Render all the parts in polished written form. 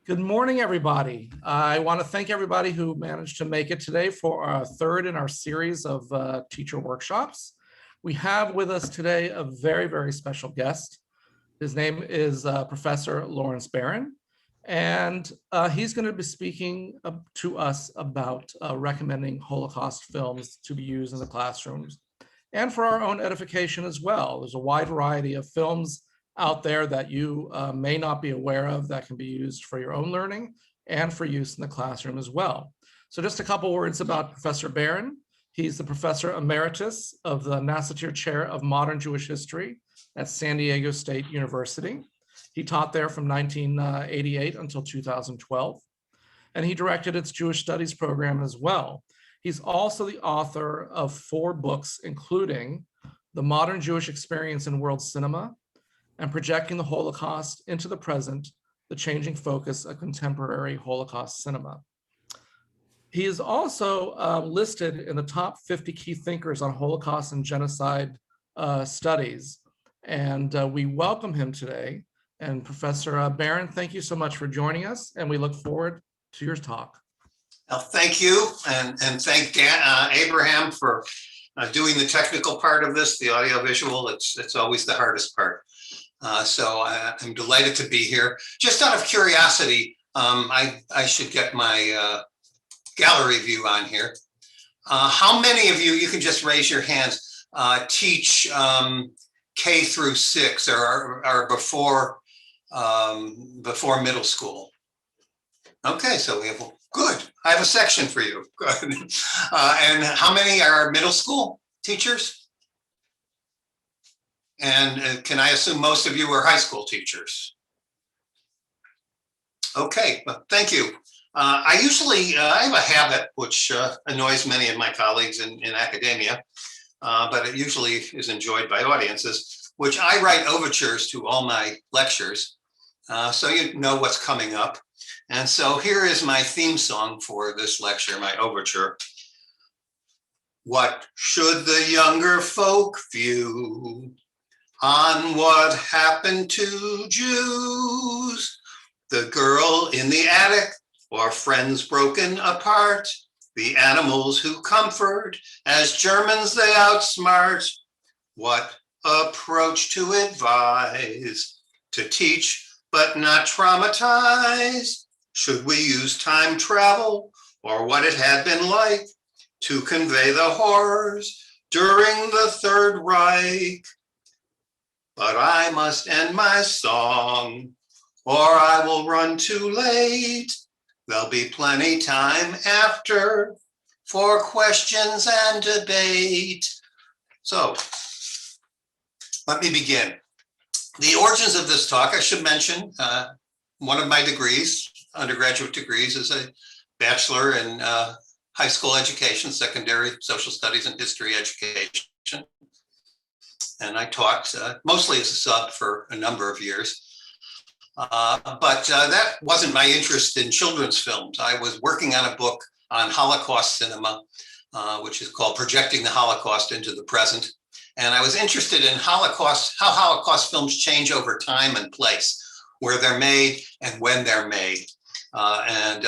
Good morning, everybody. I want to thank everybody who managed to make it today for our third in our series of teacher workshops. We have with us today a very, very special guest. His name is Professor Lawrence Barron, and he's going to be speaking to us about recommending Holocaust films to be used in the classrooms and for our own edification as well. There's a wide variety of films out there that you may not be aware of that can be used for your own learning and for use in the classroom as well. So just a couple words about Professor Barron. He's the Professor Emeritus of the Nassiter Chair of Modern Jewish History at San Diego State University. He taught there from 1988 until 2012, and he directed its Jewish Studies program as well. He's also the author of 4 books, including The Modern Jewish Experience in World Cinema, and Projecting the Holocaust into the Present, the Changing Focus of Contemporary Holocaust Cinema. He is also listed in the top 50 key thinkers on Holocaust and genocide studies. And we welcome him today. And Professor Barron, thank you so much for joining us, and we look forward to your talk. Well, thank you, and thank Abraham for doing the technical part of this, the audiovisual. It's always the hardest part. So I'm delighted to be here. Just out of curiosity, I should get my gallery view on here. How many of you can just raise your hands, teach K through 6 or before middle school? Okay, so we have, good. I have a section for you. Good. And how many are middle school teachers? And can I assume most of you are high school teachers? Okay, well, thank you. I have a habit which annoys many of my colleagues in academia, but it usually is enjoyed by audiences, which I write overtures to all my lectures, so you know what's coming up. And so here is my theme song for this lecture, my overture. What should the younger folk view on what happened to Jews? The girl in the attic, or friends broken apart, the animals who comfort, as Germans they outsmart. What approach to advise, to teach but not traumatize? Should we use time travel, or what it had been like to convey the horrors during the Third Reich? But I must end my song, or I will run too late. There'll be plenty time after for questions and debate. So let me begin. The origins of this talk, I should mention, one of my degrees, undergraduate degrees, is a bachelor in high school education, secondary social studies and history education. And I taught mostly as a sub for a number of years. But that wasn't my interest in children's films. I was working on a book on Holocaust cinema, which is called Projecting the Holocaust into the Present. And I was interested in how Holocaust films change over time and place, where they're made and when they're made.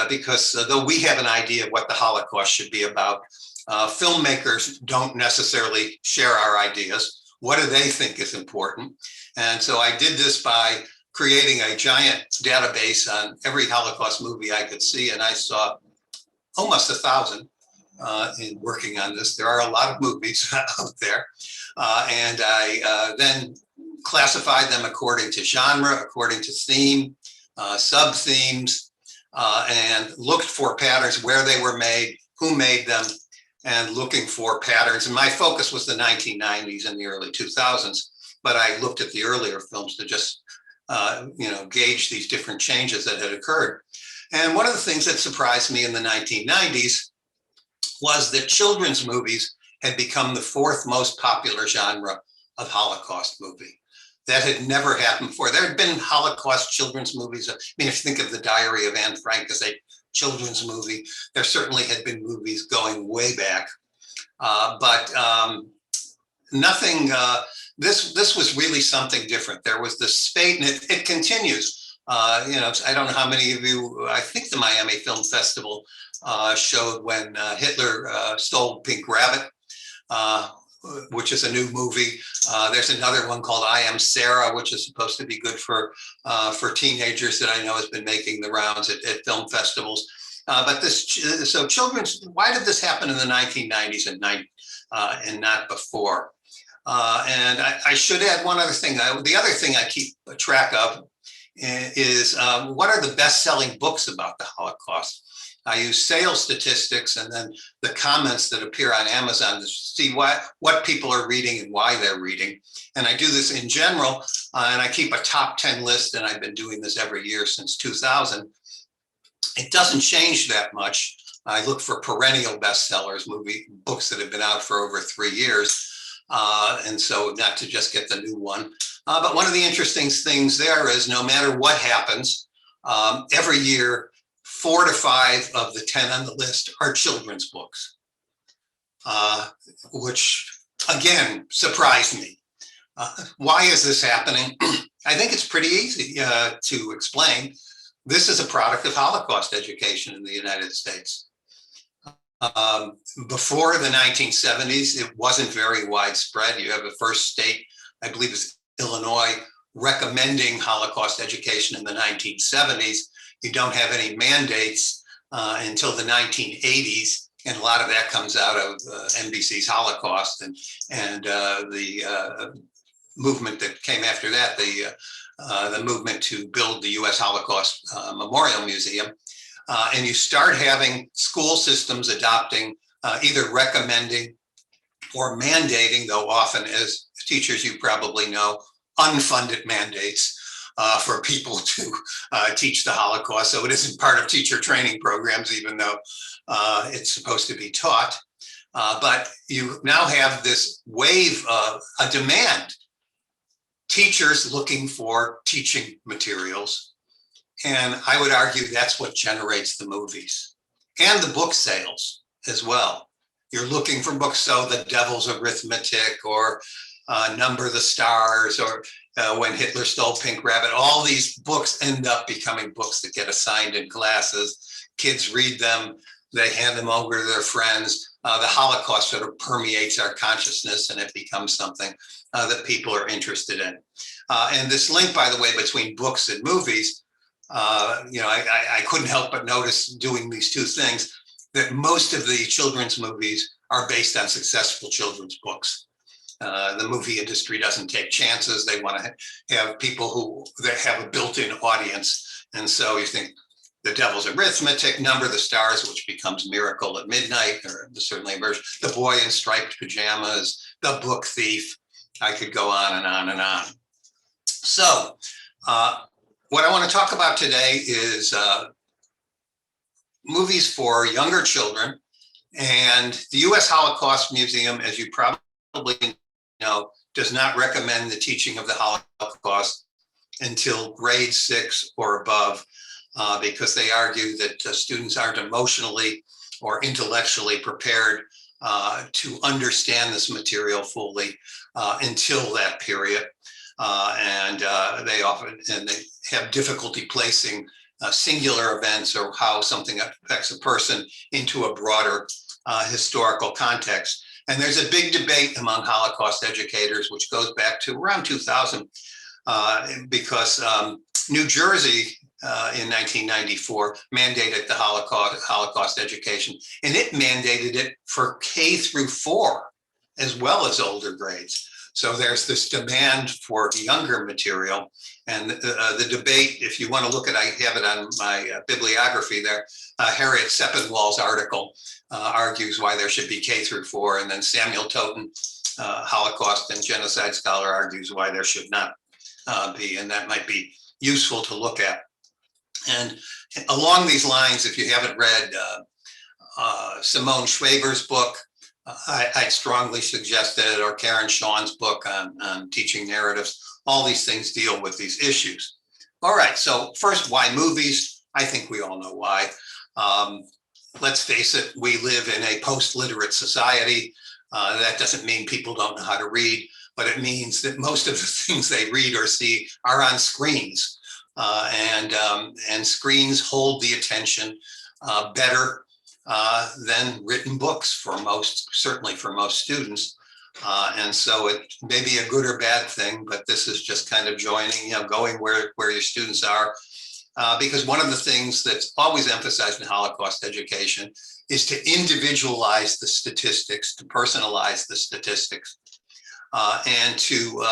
Because though we have an idea of what the Holocaust should be about, filmmakers don't necessarily share our ideas. What do they think is important? And so I did this by creating a giant database on every Holocaust movie I could see, and I saw almost 1,000 in working on this. There are a lot of movies out there, and I then classified them according to genre, according to theme, sub-themes, and looked for patterns, where they were made, who made them, and looking for patterns. And my focus was the 1990s and the early 2000s, but I looked at the earlier films to just gauge these different changes that had occurred. And one of the things that surprised me in the 1990s was that children's movies had become the 4th most popular genre of Holocaust movie. That had never happened before. There had been Holocaust children's movies. I mean, if you think of The Diary of Anne Frank as a children's movie, there certainly had been movies going way back. But nothing, this was really something different. There was this spate, and it continues. I don't know how many of you, I think the Miami Film Festival showed when Hitler stole Pink Rabbit, which is a new movie. There's another one called I Am Sarah, which is supposed to be good for teenagers that I know has been making the rounds at film festivals. So children's, why did this happen in the 1990s and not before? And I should add one other thing. The other thing I keep track of is what are the best-selling books about the Holocaust? I use sales statistics and then the comments that appear on Amazon to see what people are reading and why they're reading. And I do this in general, and I keep a top 10 list, and I've been doing this every year since 2000. It doesn't change that much. I look for perennial bestsellers, books that have been out for over 3 years. And so not to just get the new one. But one of the interesting things there is no matter what happens, every year, 4 to 5 of the 10 on the list are children's books, which again, surprised me. Why is this happening? I think it's pretty easy to explain. This is a product of Holocaust education in the United States. Before the 1970s, it wasn't very widespread. You have the first state, I believe it's Illinois, recommending Holocaust education in the 1970s. You don't have any mandates until the 1980s, and a lot of that comes out of NBC's Holocaust and the movement that came after that, the movement to build the U.S. Holocaust Memorial Museum. And you start having school systems adopting, either recommending or mandating, though often, as teachers you probably know, unfunded mandates for people to teach the Holocaust. So it isn't part of teacher training programs, even though it's supposed to be taught. But you now have this wave of a demand. Teachers looking for teaching materials. And I would argue that's what generates the movies and the book sales as well. You're looking for books, so The Devil's Arithmetic or Number the Stars or When Hitler Stole Pink Rabbit. All these books end up becoming books that get assigned in classes. Kids read them, they hand them over to their friends. The Holocaust sort of permeates our consciousness and it becomes something that people are interested in. And this link, by the way, between books and movies, I couldn't help but notice doing these two things that most of the children's movies are based on successful children's books. The movie industry doesn't take chances. They want to have people that have a built-in audience. And so you think The Devil's Arithmetic, Number the Stars, which becomes Miracle at Midnight, or certainly a version, The Boy in Striped Pajamas, The Book Thief. I could go on and on and on. So, what I want to talk about today is movies for younger children. And the U.S. Holocaust Museum, as you probably know, does not recommend the teaching of the Holocaust until grade 6 or above, because they argue that students aren't emotionally or intellectually prepared to understand this material fully until that period. And they have difficulty placing singular events or how something affects a person into a broader historical context. And there's a big debate among Holocaust educators, which goes back to around 2000, because New Jersey in 1994 mandated the Holocaust education, and it mandated it for K through 4 as well as older grades. So there's this demand for younger material, and the debate, if you want to look at, I have it on my bibliography there, Harriet Sepinwall's article argues why there should be K through 4, and then Samuel Toten, Holocaust and genocide scholar, argues why there should not be, and that might be useful to look at. And along these lines, if you haven't read Simone Schwaber's book, I'd strongly suggest it, or Karen Shawn's book on teaching narratives. All these things deal with these issues. All right, so first, why movies? I think we all know why. Let's face it, we live in a post-literate society. That doesn't mean people don't know how to read, but it means that most of the things they read or see are on screens. and screens hold the attention better than written books for most, certainly for most students. And so it may be a good or bad thing, but this is just kind of joining, going where your students are. Because one of the things that's always emphasized in Holocaust education is to individualize the statistics, to personalize the statistics, and to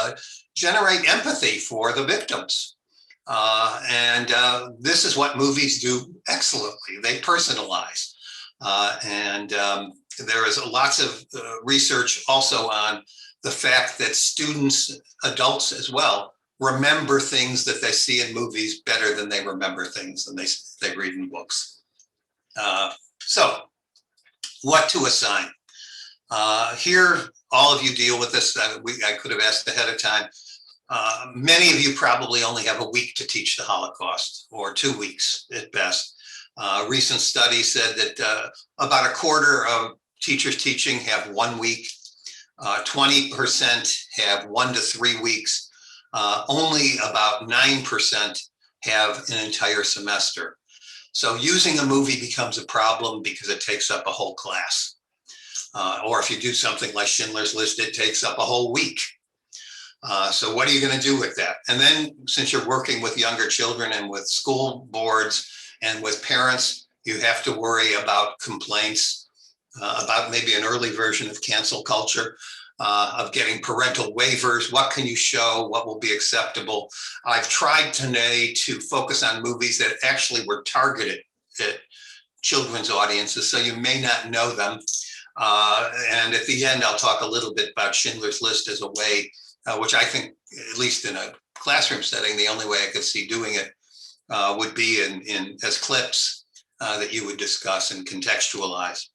generate empathy for the victims. And this is what movies do excellently. They personalize. There is lots of research also on the fact that students, adults as well, remember things that they see in movies better than they remember things than they read in books. So what to assign? Here, all of you deal with this. I could have asked ahead of time. Many of you probably only have a week to teach the Holocaust, or 2 weeks at best. Recent study said that about a quarter of teachers teaching have 1 week. 20% have 1 to 3 weeks. Only about 9% have an entire semester. So using a movie becomes a problem because it takes up a whole class. Or if you do something like Schindler's List, it takes up a whole week. So what are you going to do with that? And then since you're working with younger children and with school boards and with parents, you have to worry about complaints, about maybe an early version of cancel culture, of getting parental waivers. What can you show? What will be acceptable? I've tried today to focus on movies that actually were targeted at children's audiences, so you may not know them. And at the end, I'll talk a little bit about Schindler's List as a way, which I think, at least in a classroom setting, the only way I could see doing it would be in as clips that you would discuss and contextualize.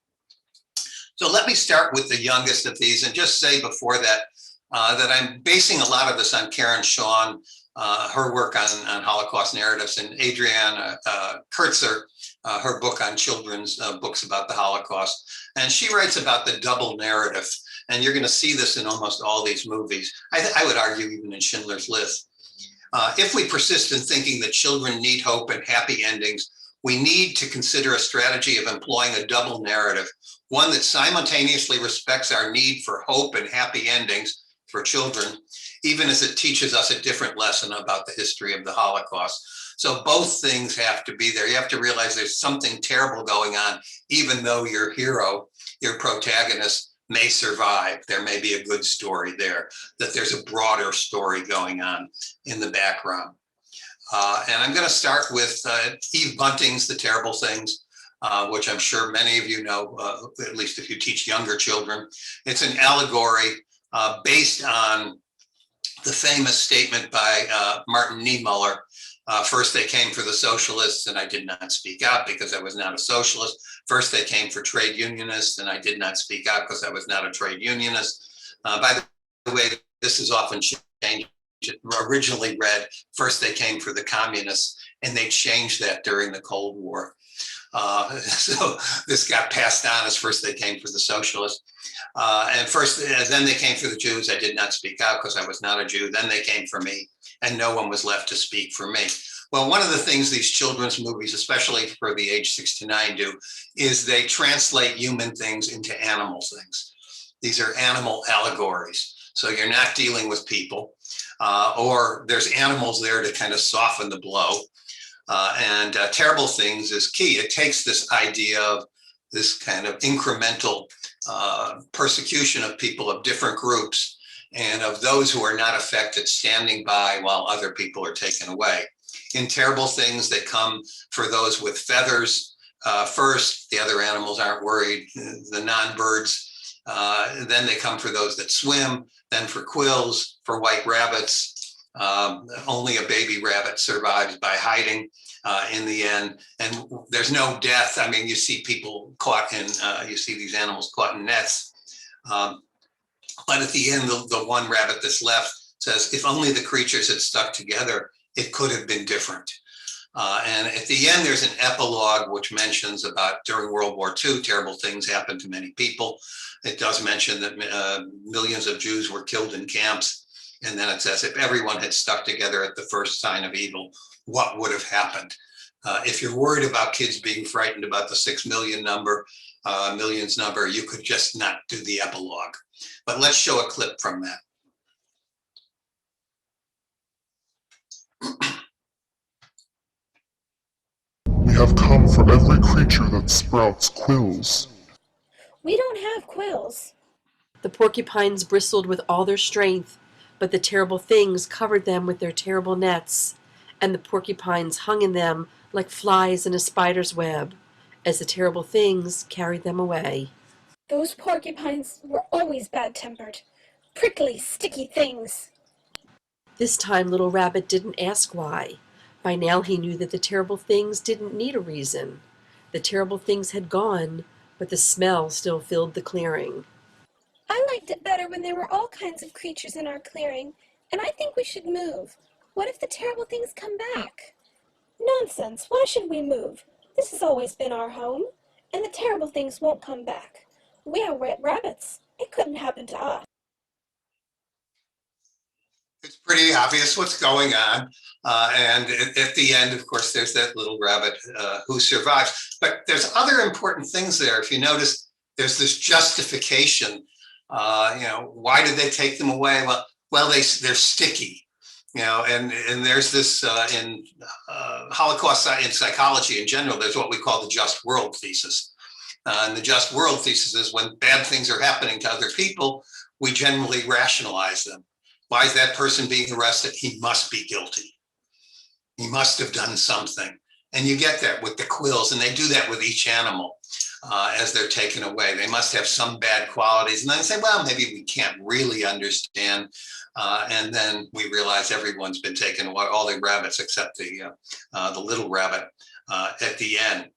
So let me start with the youngest of these and just say before that, that I'm basing a lot of this on Karen Shawn, her work on Holocaust narratives, and Adriana Kurtzer, her book on children's books about the Holocaust. And she writes about the double narrative. And you're going to see this in almost all these movies. I would argue even in Schindler's List. If we persist in thinking that children need hope and happy endings, we need to consider a strategy of employing a double narrative, one that simultaneously respects our need for hope and happy endings for children, even as it teaches us a different lesson about the history of the Holocaust. So both things have to be there. You have to realize there's something terrible going on, even though your hero, your protagonist, may survive. There may be a good story there, that there's a broader story going on in the background. And I'm going to start with Eve Bunting's The Terrible Things, which I'm sure many of you know, at least if you teach younger children. It's an allegory based on the famous statement by Martin Niemöller. First they came for the socialists and I did not speak out because I was not a socialist. First they came for trade unionists and I did not speak out because I was not a trade unionist. By the way, this is often changed. Originally read, first they came for the communists, and they changed that during the Cold War. So this got passed on as first they came for the socialists. Then they came for the Jews. I did not speak out because I was not a Jew. Then they came for me, and no one was left to speak for me. Well, one of the things these children's movies, especially for the age 6 to 9, do is they translate human things into animal things. These are animal allegories. So you're not dealing with people, or there's animals there to kind of soften the blow. Terrible Things is key. It takes this idea of this kind of incremental persecution of people of different groups and of those who are not affected standing by while other people are taken away. In Terrible Things, they come for those with feathers first. The other animals aren't worried, the non-birds. Then they come for those that swim, then for quills, for white rabbits. Only a baby rabbit survives by hiding in the end. And there's no death. I mean, you see people caught in, you see these animals caught in nets. But at the end, the one rabbit that's left says, if only the creatures had stuck together, it could have been different. And at the end, there's an epilogue which mentions about during World War II, terrible things happened to many people. It does mention that millions of Jews were killed in camps. And then it says, if everyone had stuck together at the first sign of evil, what would have happened? If you're worried about kids being frightened about the 6 million number, millions number, you could just not do the epilogue. But let's show a clip from that. We have come for every creature that sprouts quills. We don't have quills. The porcupines bristled with all their strength, but the terrible things covered them with their terrible nets, and the porcupines hung in them like flies in a spider's web, as the terrible things carried them away. Those porcupines were always bad-tempered, prickly, sticky things. This time Little Rabbit didn't ask why. By now he knew that the terrible things didn't need a reason. The terrible things had gone, but the smell still filled the clearing. I liked it better when there were all kinds of creatures in our clearing, and I think we should move. What if the terrible things come back? Nonsense, why should we move? This has always been our home, and the terrible things won't come back. We are wet rabbits. It couldn't happen to us. It's pretty obvious what's going on. And at the end, of course, there's that little rabbit who survives. But there's other important things there. If you notice, there's this justification. Why did they take them away? Well, they're sticky. And there's this in Holocaust in psychology in general, there's what we call the just world thesis. And the just world thesis is when bad things are happening to other people, we generally rationalize them. Why is that person being arrested? He must be guilty. He must have done something. And you get that with the quills, and they do that with each animal as they're taken away. They must have some bad qualities. And then they say, well, maybe we can't really understand. And then we realize everyone's been taken away, all the rabbits except the little rabbit at the end.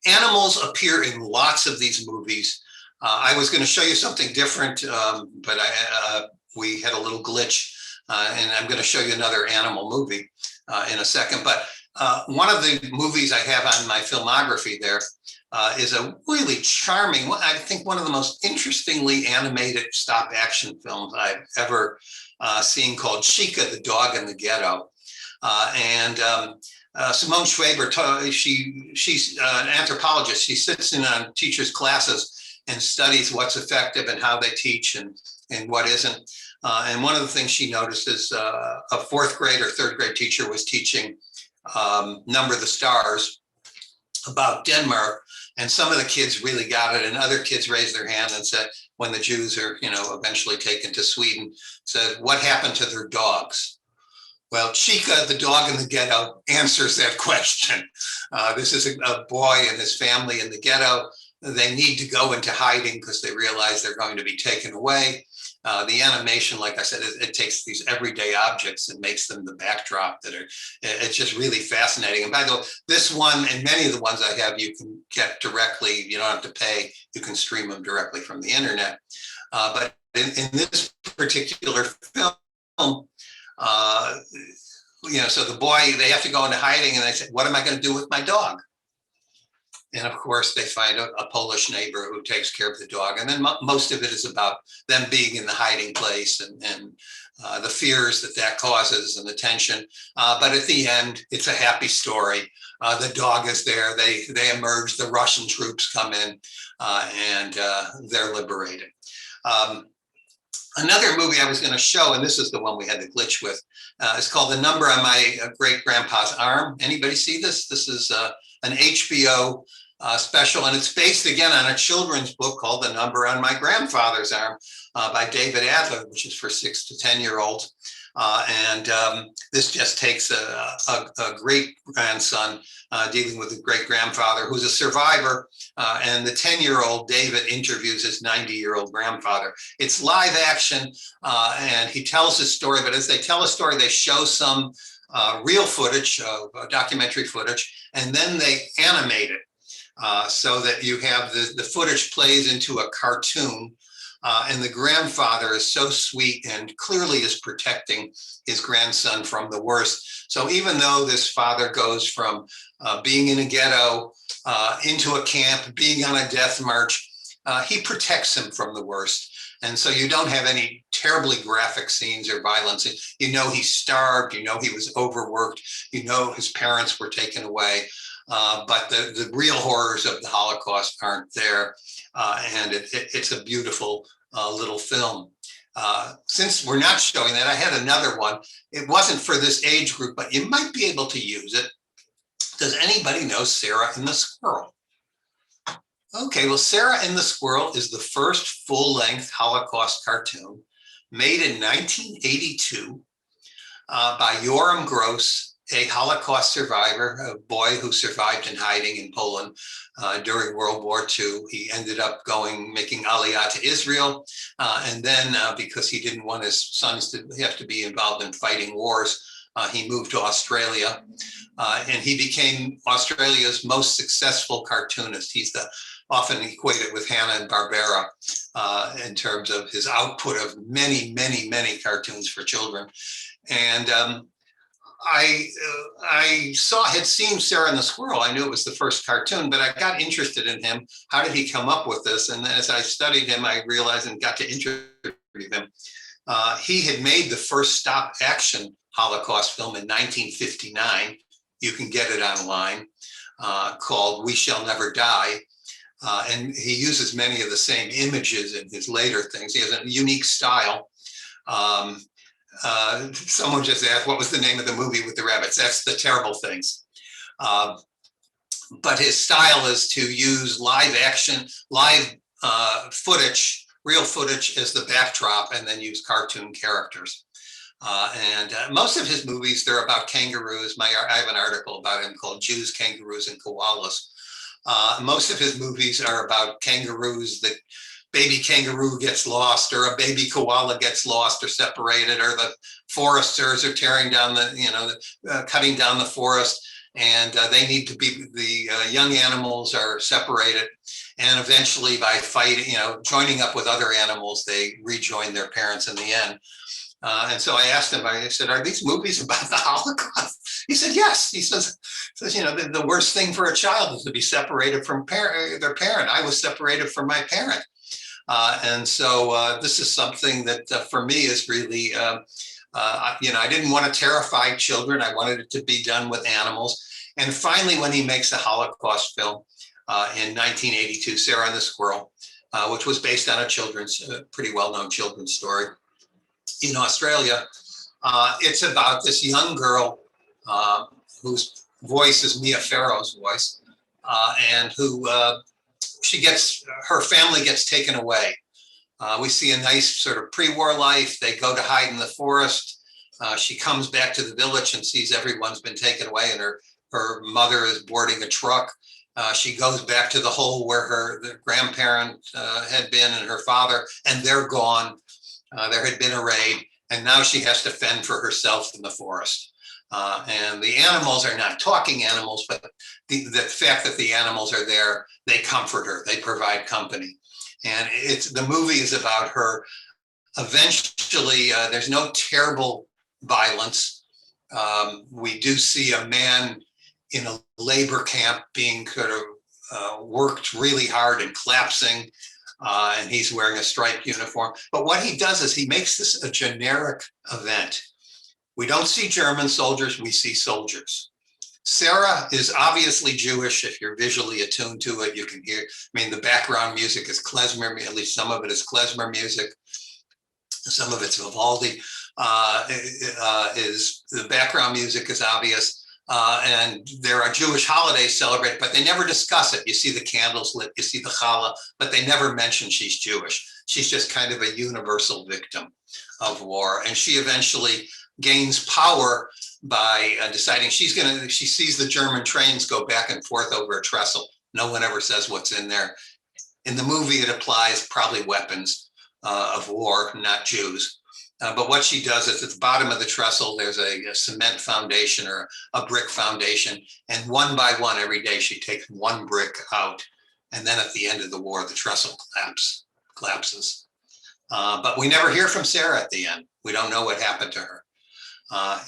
Animals appear in lots of these movies. I was going to show you something different, but we had a little glitch, and I'm going to show you another animal movie in a second. But one of the movies I have on my filmography there is a really charming, I think one of the most interestingly animated stop action films I've ever seen, called Chica, the Dog in the Ghetto. Simone Schwaber, she's an anthropologist. She sits in on teachers' classes and studies what's effective and how they teach and what isn't. And one of the things she noticed is a fourth grade or third grade teacher was teaching Number the Stars about Denmark. And some of the kids really got it, and other kids raised their hand and said, when the Jews are, eventually taken to Sweden, said, what happened to their dogs? Well, Chica, the Dog in the Ghetto, answers that question. This is a boy and his family in the ghetto. They need to go into hiding because they realize they're going to be taken away. The animation, like I said, it takes these everyday objects and makes them the backdrop it's just really fascinating. And by the way, this one and many of the ones I have, you can get directly, you don't have to pay, you can stream them directly from the internet. But in this particular film, so the boy, they have to go into hiding and they say, what am I going to do with my dog? And of course, they find a Polish neighbor who takes care of the dog. And then most of it is about them being in the hiding place and the fears that causes and the tension. But at the end, it's a happy story. The dog is there. They emerge. The Russian troops come in and they're liberated. Another movie I was going to show, and this is the one we had the glitch with, is called The Number on My Great-Grandpa's Arm. Anybody see this? This is an HBO special, and it's based again on a children's book called The Number on My Grandfather's Arm by David Adler, which is for 6 to 10-year-olds. This just takes a great grandson dealing with a great grandfather who's a survivor, and the 10-year-old David interviews his 90-year-old grandfather. It's live action, and he tells his story, but as they tell a story, they show some real footage, documentary footage, and then they animate it so that you have the footage plays into a cartoon. And the grandfather is so sweet and clearly is protecting his grandson from the worst. So even though this father goes from being in a ghetto into a camp, being on a death march, he protects him from the worst. And so you don't have any terribly graphic scenes or violence. You know he starved, you know he was overworked, you know his parents were taken away, but the real horrors of the Holocaust aren't there, and it's a beautiful little film. Since we're not showing that, I had another one. It wasn't for this age group, but you might be able to use it. Does anybody know Sarah and the Squirrel? Okay, well, Sarah and the Squirrel is the first full-length Holocaust cartoon made in 1982 by Joram Gross, a Holocaust survivor, a boy who survived in hiding in Poland during World War II. He ended up making Aliyah to Israel. And then because he didn't want his sons to have to be involved in fighting wars, he moved to Australia. And he became Australia's most successful cartoonist. He's often equated with Hanna-Barbera in terms of his output of many, many, many cartoons for children. And I had seen Sarah and the Squirrel. I knew it was the first cartoon, but I got interested in him. How did he come up with this? And as I studied him, I realized and got to interview him. He had made the first stop action Holocaust film in 1959. You can get it online, called We Shall Never Die. And he uses many of the same images in his later things. He has a unique style. Someone just asked, what was the name of the movie with the rabbits? That's The Terrible Things. But his style is to use live action, live footage, real footage as the backdrop, and then use cartoon characters. And most of his movies, they're about kangaroos. I have an article about him called Jews, Kangaroos, and Koalas. Most of his movies are about kangaroos. The baby kangaroo gets lost, or a baby koala gets lost or separated, or the foresters are tearing down cutting down the forest, and they need to be, the young animals are separated, and eventually by fighting, joining up with other animals, they rejoin their parents in the end. And so I asked him, I said, are these movies about the Holocaust? He said, yes. He says, the worst thing for a child is to be separated from their parent. I was separated from my parent. And so this is something that for me is really, I didn't want to terrify children. I wanted it to be done with animals. And finally, when he makes a Holocaust film in 1982, Sarah and the Squirrel, which was based on a pretty well-known children's story in Australia, it's about this young girl whose voice is Mia Farrow's voice, and who her family gets taken away. We see a nice sort of pre-war life. They go to hide in the forest. She comes back to the village and sees everyone's been taken away, and her mother is boarding a truck. She goes back to the hole where her grandparent had been, and her father, and they're gone. There had been a raid, and now she has to fend for herself in the forest. And the animals are not talking animals, but the fact that the animals are there, they comfort her, they provide company. And the movie is about her. Eventually, there's no terrible violence. We do see a man in a labor camp being kind of worked really hard and collapsing, and he's wearing a striped uniform. But what he does is he makes this a generic event. We don't see German soldiers, we see soldiers. Sarah is obviously Jewish. If you're visually attuned to it, you can hear, the background music is klezmer, at least some of it is klezmer music. Some of it's Vivaldi. The background music is obvious. And there are Jewish holidays celebrated, but they never discuss it. You see the candles lit, you see the challah, but they never mention she's Jewish. She's just kind of a universal victim of war. And she eventually gains power by deciding she sees the German trains go back and forth over a trestle. No one ever says what's in there. In the movie, it applies probably weapons of war, not Jews. But what she does is at the bottom of the trestle, there's a cement foundation or a brick foundation. And one by one, every day, she takes one brick out. And then at the end of the war, the trestle collapses. But we never hear from Sarah at the end. We don't know what happened to her.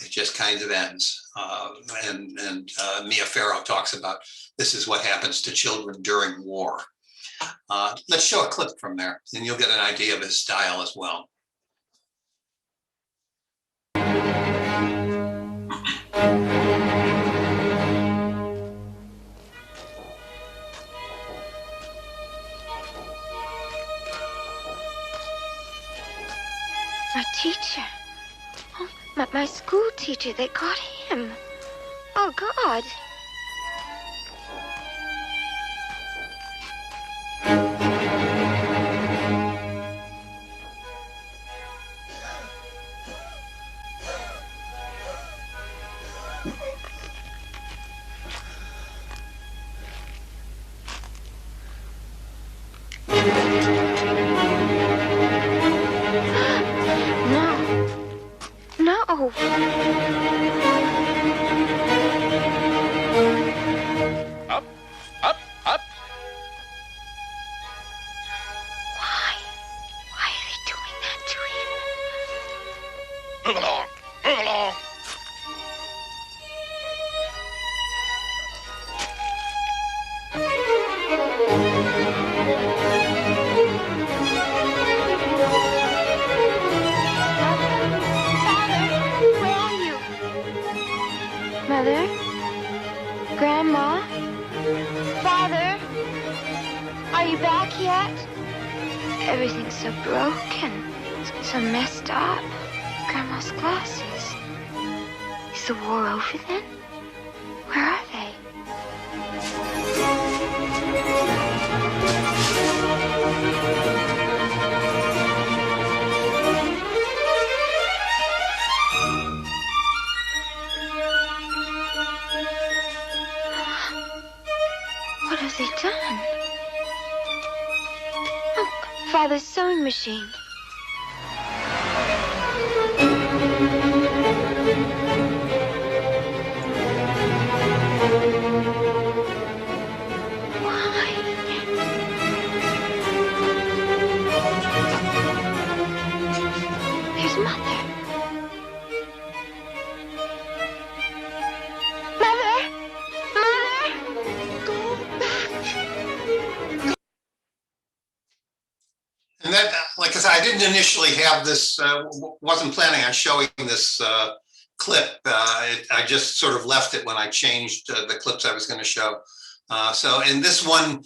It just kind of ends. And Mia Farrow talks about this is what happens to children during war. Let's show a clip from there, and you'll get an idea of his style as well. My teacher. Oh, my school teacher. They got him. Oh, God. No. No. Up, up, up. Why? Why are they doing that to him? Move along, move along. Where are you? Mother? Grandma? Father? Are you back yet? Everything's so broken, so messed up. Grandma's glasses. Is the war over then? Where are they? What have they done? Oh, Father's sewing machine. There's Mother. Mother! Mother! Go back! And that, like I said, I didn't initially have this, wasn't planning on showing this clip. I just sort of left it when I changed the clips I was going to show. So in this one,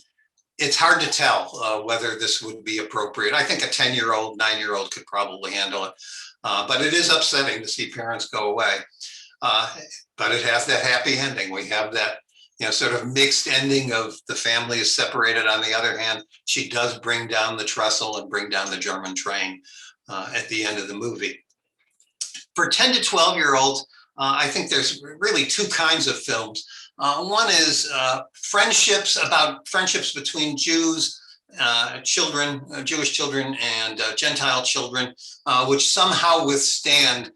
it's hard to tell whether this would be appropriate. I think a 10-year-old, 9-year-old could probably handle it. But it is upsetting to see parents go away. But it has that happy ending. We have that, sort of mixed ending of the family is separated. On the other hand, she does bring down the trestle and bring down the German train at the end of the movie. For 10 to 12-year-olds, I think there's really two kinds of films. One is friendships between Jews, children, Jewish children and Gentile children, which somehow withstand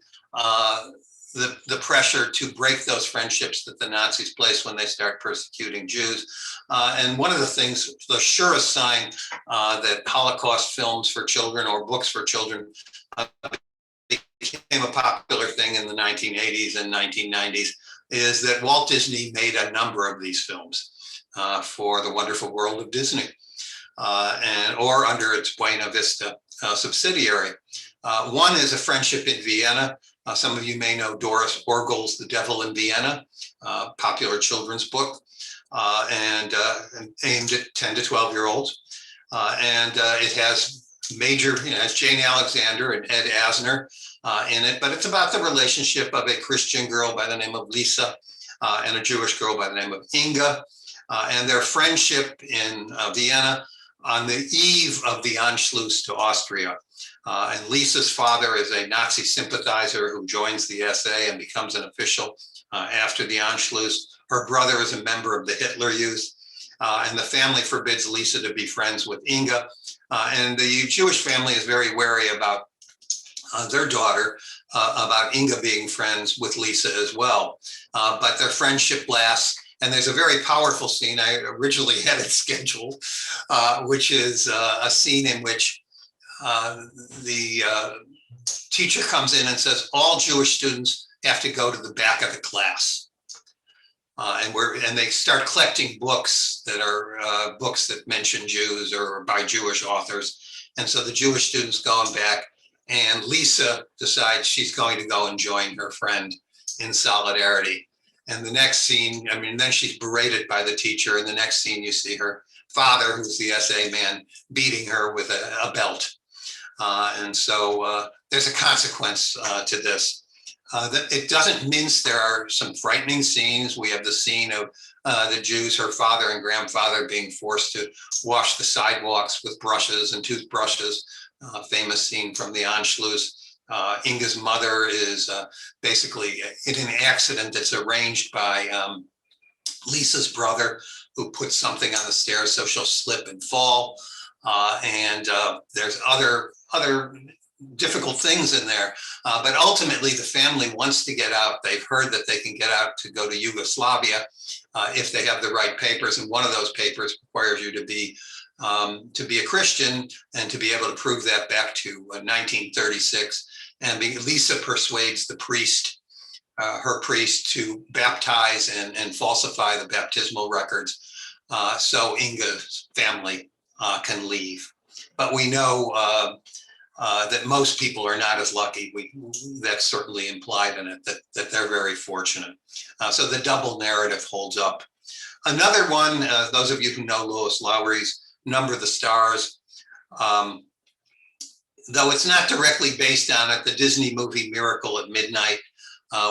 the pressure to break those friendships that the Nazis place when they start persecuting Jews. And one of the things, the surest sign that Holocaust films for children or books for children became a popular thing in the 1980s and 1990s is that Walt Disney made a number of these films for the Wonderful World of Disney or under its Buena Vista subsidiary. One is A Friendship in Vienna. Some of you may know Doris Orgel's The Devil in Vienna, popular children's book, and aimed at 10 to 12-year-olds. And it has major, it's Jane Alexander and Ed Asner in it, but it's about the relationship of a Christian girl by the name of Lisa and a Jewish girl by the name of Inga, and their friendship in Vienna on the eve of the Anschluss to Austria. And Lisa's father is a Nazi sympathizer who joins the SA and becomes an official after the Anschluss. Her brother is a member of the Hitler Youth, and the family forbids Lisa to be friends with Inga. And the Jewish family is very wary about their daughter, about Inga being friends with Lisa as well. But their friendship lasts. And there's a very powerful scene I originally had it scheduled, which is a scene in which the teacher comes in and says, all Jewish students have to go to the back of the class. And they start collecting books that are books that mention Jews or by Jewish authors. And so the Jewish students go in back, And Lisa decides she's going to go and join her friend in solidarity. And the next scene, I mean, then she's berated by the teacher. And the next scene, you see her father, who's the SA man, beating her with a belt. And so there's a consequence to this. It doesn't mince. There are some frightening scenes. We have the scene of the Jews, her father and grandfather, being forced to wash the sidewalks with brushes and toothbrushes. Famous scene from the Anschluss. Inga's mother is basically in an accident that's arranged by Lisa's brother, who puts something on the stairs so she'll slip and fall. And there's other difficult things in there. But ultimately, the family wants to get out. They've heard that they can get out to go to Yugoslavia if they have the right papers. And one of those papers requires you to be a Christian and to be able to prove that back to 1936. And Lisa persuades the priest, her priest, to baptize and falsify the baptismal records so Inga's family can leave. But we know that most people are not as lucky. That's certainly implied in it, that they're very fortunate. So the double narrative holds up. Another one, those of you who know Lois Lowry's Number the Stars, though it's not directly based on it, the Disney movie Miracle at Midnight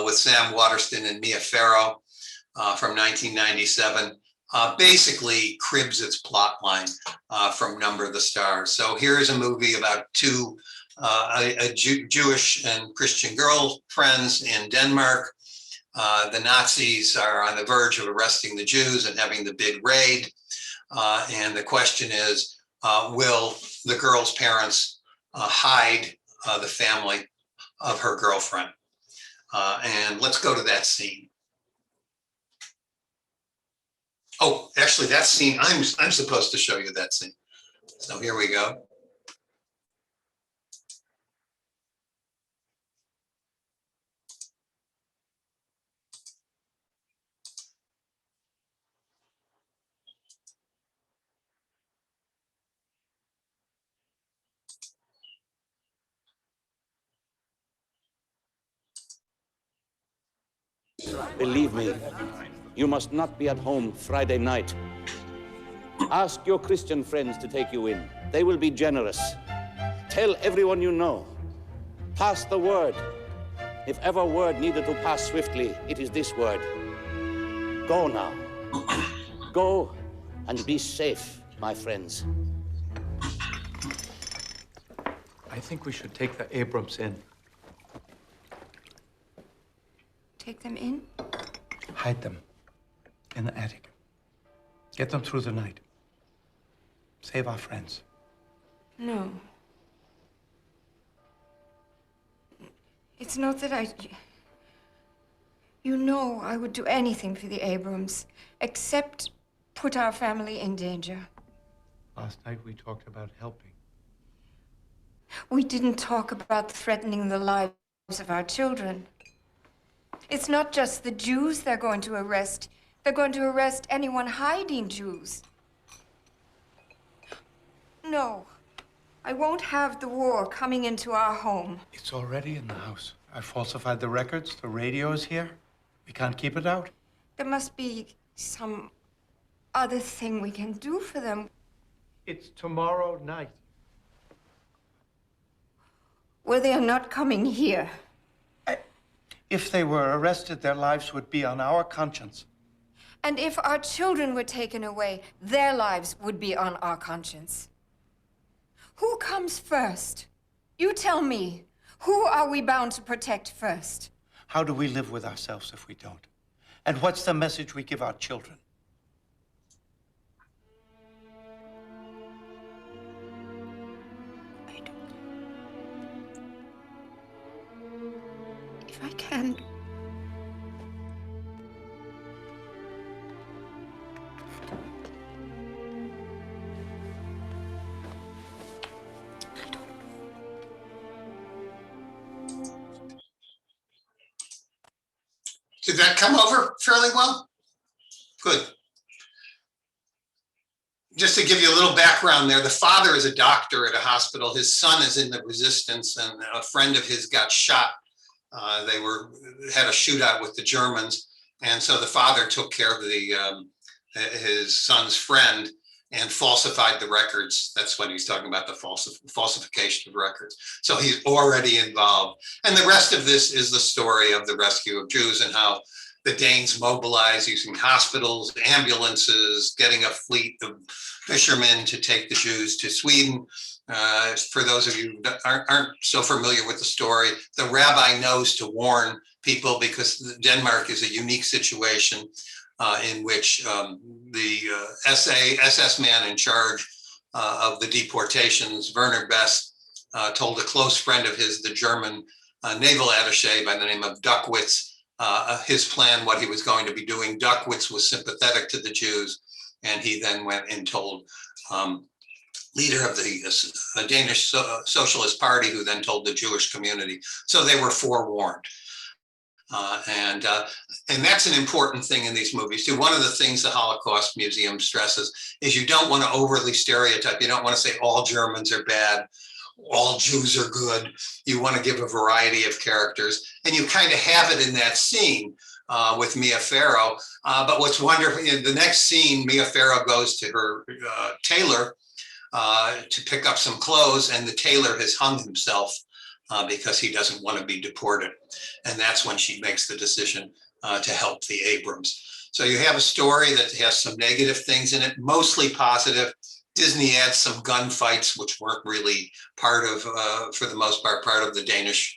with Sam Waterston and Mia Farrow from 1997 basically cribs its plot line from Number the Stars. So here's a movie about two Jewish and Christian girlfriends in Denmark. The Nazis are on the verge of arresting the Jews and having the big raid. And the question is, will the girl's parents hide the family of her girlfriend? And let's go to that scene. Oh, actually, that scene, I'm supposed to show you that scene. So here we go. Believe me, you must not be at home Friday night. Ask your Christian friends to take you in. They will be generous. Tell everyone you know. Pass the word. If ever word needed to pass swiftly, it is this word. Go now. Go and be safe, my friends. I think we should take the Abrams in. Take them in? Hide them in the attic. Get them through the night. Save our friends. No. It's not that I... You know I would do anything for the Abrams, except put our family in danger. Last night we talked about helping. We didn't talk about threatening the lives of our children. It's not just the Jews they're going to arrest. They're going to arrest anyone hiding Jews. No, I won't have the war coming into our home. It's already in the house. I falsified the records. The radio is here. We can't keep it out. There must be some other thing we can do for them. It's tomorrow night. Well, they are not coming here. If they were arrested, their lives would be on our conscience. And if our children were taken away, their lives would be on our conscience. Who comes first? You tell me. Who are we bound to protect first? How do we live with ourselves if we don't? And what's the message we give our children? I don't. If I can. Did that come over fairly well? Good. just to give you a little background there, the father is a doctor at a hospital. His son is in the resistance, and a friend of his got shot. They had a shootout with the Germans, and so the father took care of his son's friend and falsified the records. That's when he's talking about the falsification of records. So he's already involved. And the rest of this is the story of the rescue of Jews and how the Danes mobilized using hospitals, ambulances, getting a fleet of fishermen to take the Jews to Sweden. For those of you that aren't so familiar with the story, the rabbi knows to warn people because Denmark is a unique situation in which the SS man in charge of the deportations, Werner Best, told a close friend of his, the German naval attaché by the name of Duckwitz, his plan, what he was going to be doing. Duckwitz was sympathetic to the Jews, and he then went and told leader of the Danish Socialist Party, who then told the Jewish community. So they were forewarned. And that's an important thing in these movies too. One of the things the Holocaust Museum stresses is you don't want to overly stereotype. You don't want to say all Germans are bad, all Jews are good. You want to give a variety of characters, and you kind of have it in that scene with Mia Farrow. But what's wonderful, in the next scene, Mia Farrow goes to her tailor to pick up some clothes, and the tailor has hung himself because he doesn't want to be deported. And that's when she makes the decision to help the Abrams. So you have a story that has some negative things in it, mostly positive. Disney adds some gunfights, which weren't really part of, for the most part, part of the Danish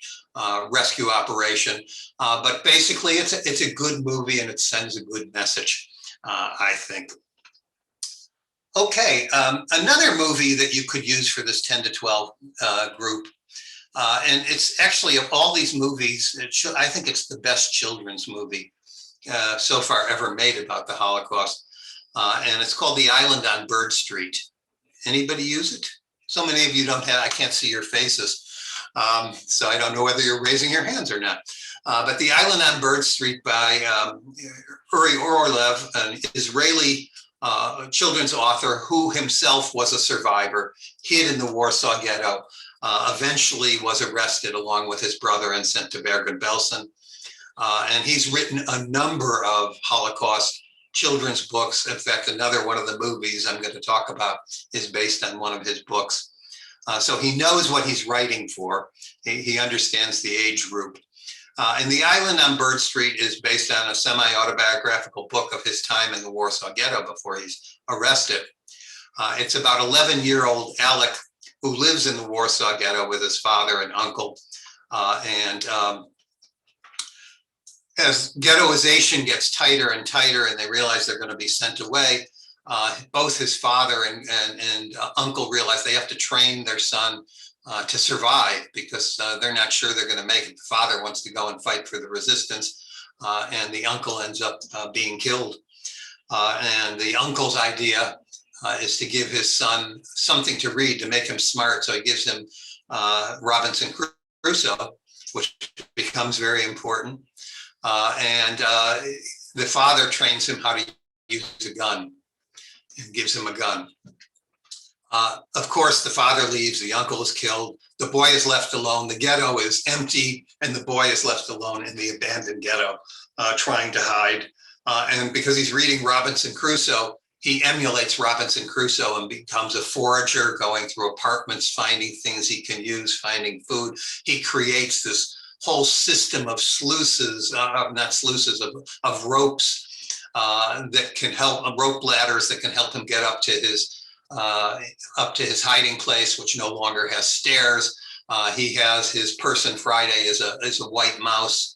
rescue operation. But basically, it's a good movie, and it sends a good message, I think. Okay, another movie that you could use for this 10 to 12 group, and it's actually, of all these movies, I think it's the best children's movie so far ever made about the Holocaust. And it's called The Island on Bird Street. Anybody use it? So many of you don't have, I can't see your faces. So I don't know whether you're raising your hands or not. But The Island on Bird Street by Uri Orlev, an Israeli children's author who himself was a survivor, hid in the Warsaw Ghetto, eventually was arrested along with his brother and sent to Bergen-Belsen. And he's written a number of Holocaust children's books. In fact, another one of the movies I'm going to talk about is based on one of his books. So he knows what he's writing for. He understands the age group. And The Island on Bird Street is based on a semi-autobiographical book of his time in the Warsaw Ghetto before he's arrested. It's about 11-year-old Alec, who lives in the Warsaw Ghetto with his father and uncle. As ghettoization gets tighter and tighter and they realize they're going to be sent away, both his father and uncle realize they have to train their son to survive because they're not sure they're going to make it. The father wants to go and fight for the resistance, and the uncle ends up being killed. And the uncle's idea is to give his son something to read to make him smart. So he gives him Robinson Crusoe, which becomes very important. And the father trains him how to use a gun and gives him a gun. Of course, the father leaves, the uncle is killed, the boy is left alone, the ghetto is empty, and the boy is left alone in the abandoned ghetto, trying to hide. And because he's reading Robinson Crusoe, he emulates Robinson Crusoe and becomes a forager, going through apartments, finding things he can use, finding food. He creates this whole system of sluices, not sluices, of ropes that can help, rope ladders that can help him get up to his hiding place, which no longer has stairs. He has his person Friday is a white mouse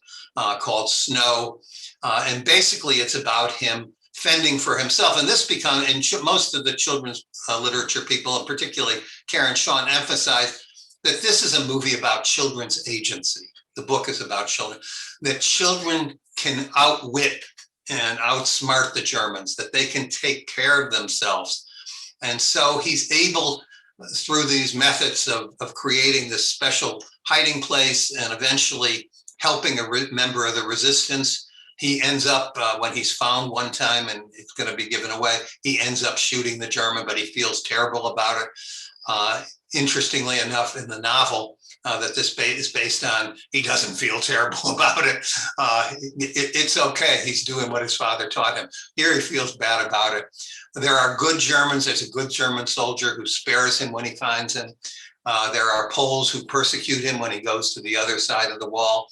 called Snow, and basically it's about him fending for himself. And this becomes, and most of the children's literature people, and particularly Karen Shawn, emphasize that this is a movie about children's agency. The book is about children, that children can outwit and outsmart the Germans, that they can take care of themselves. And so he's able, through these methods of creating this special hiding place and eventually helping a member of the resistance he ends up, when he's found one time and it's going to be given away, he ends up shooting the German, but he feels terrible about it. Interestingly enough, in the novel that this is based on, he doesn't feel terrible about it. It's okay. He's doing what his father taught him. Here he feels bad about it. There are good Germans. There's a good German soldier who spares him when he finds him. There are Poles who persecute him when he goes to the other side of the wall.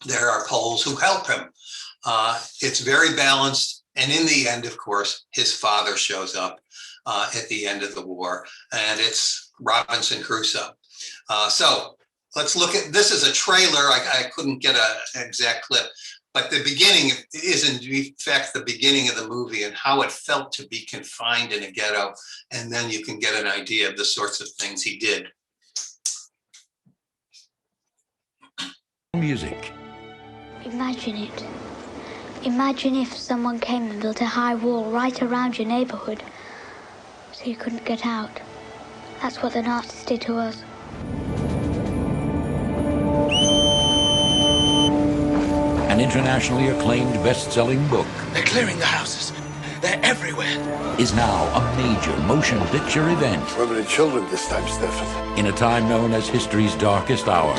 There are Poles who help him. It's very balanced. And in the end, of course, his father shows up at the end of the war, and it's Robinson Crusoe. So let's look at, this is a trailer. I couldn't get an exact clip, but the beginning is in fact the beginning of the movie and how it felt to be confined in a ghetto. And then you can get an idea of the sorts of things he did. Music. Imagine it. Imagine if someone came and built a high wall right around your neighborhood so you couldn't get out. That's what the Nazis did to us. An internationally acclaimed best-selling book. They're clearing the houses. They're everywhere. Is now a major motion picture event. Women and children this time, Stefan. In a time known as history's darkest hour,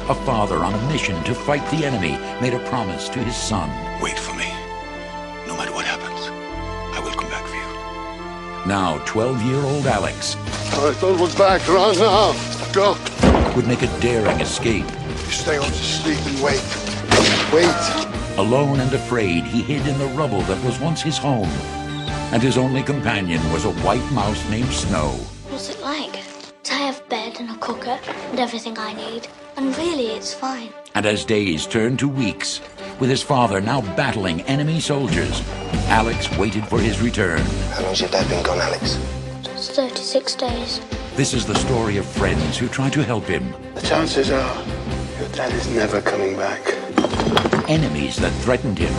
a father on a mission to fight the enemy made a promise to his son. Wait for me. No matter what happens, I will come back for you. Now 12-year-old Alex. All right, don't look back. Run now. Go. Would make a daring escape. You stay home to sleep and wait. Wait. Alone and afraid, he hid in the rubble that was once his home. And his only companion was a white mouse named Snow. What's it like? I have a bed and a cooker and everything I need. And really, it's fine. And as days turned to weeks, with his father now battling enemy soldiers, Alex waited for his return. How long's your dad been gone, Alex? It's 36 days. This is the story of friends who try to help him. The chances are your dad is never coming back. Enemies that threatened him.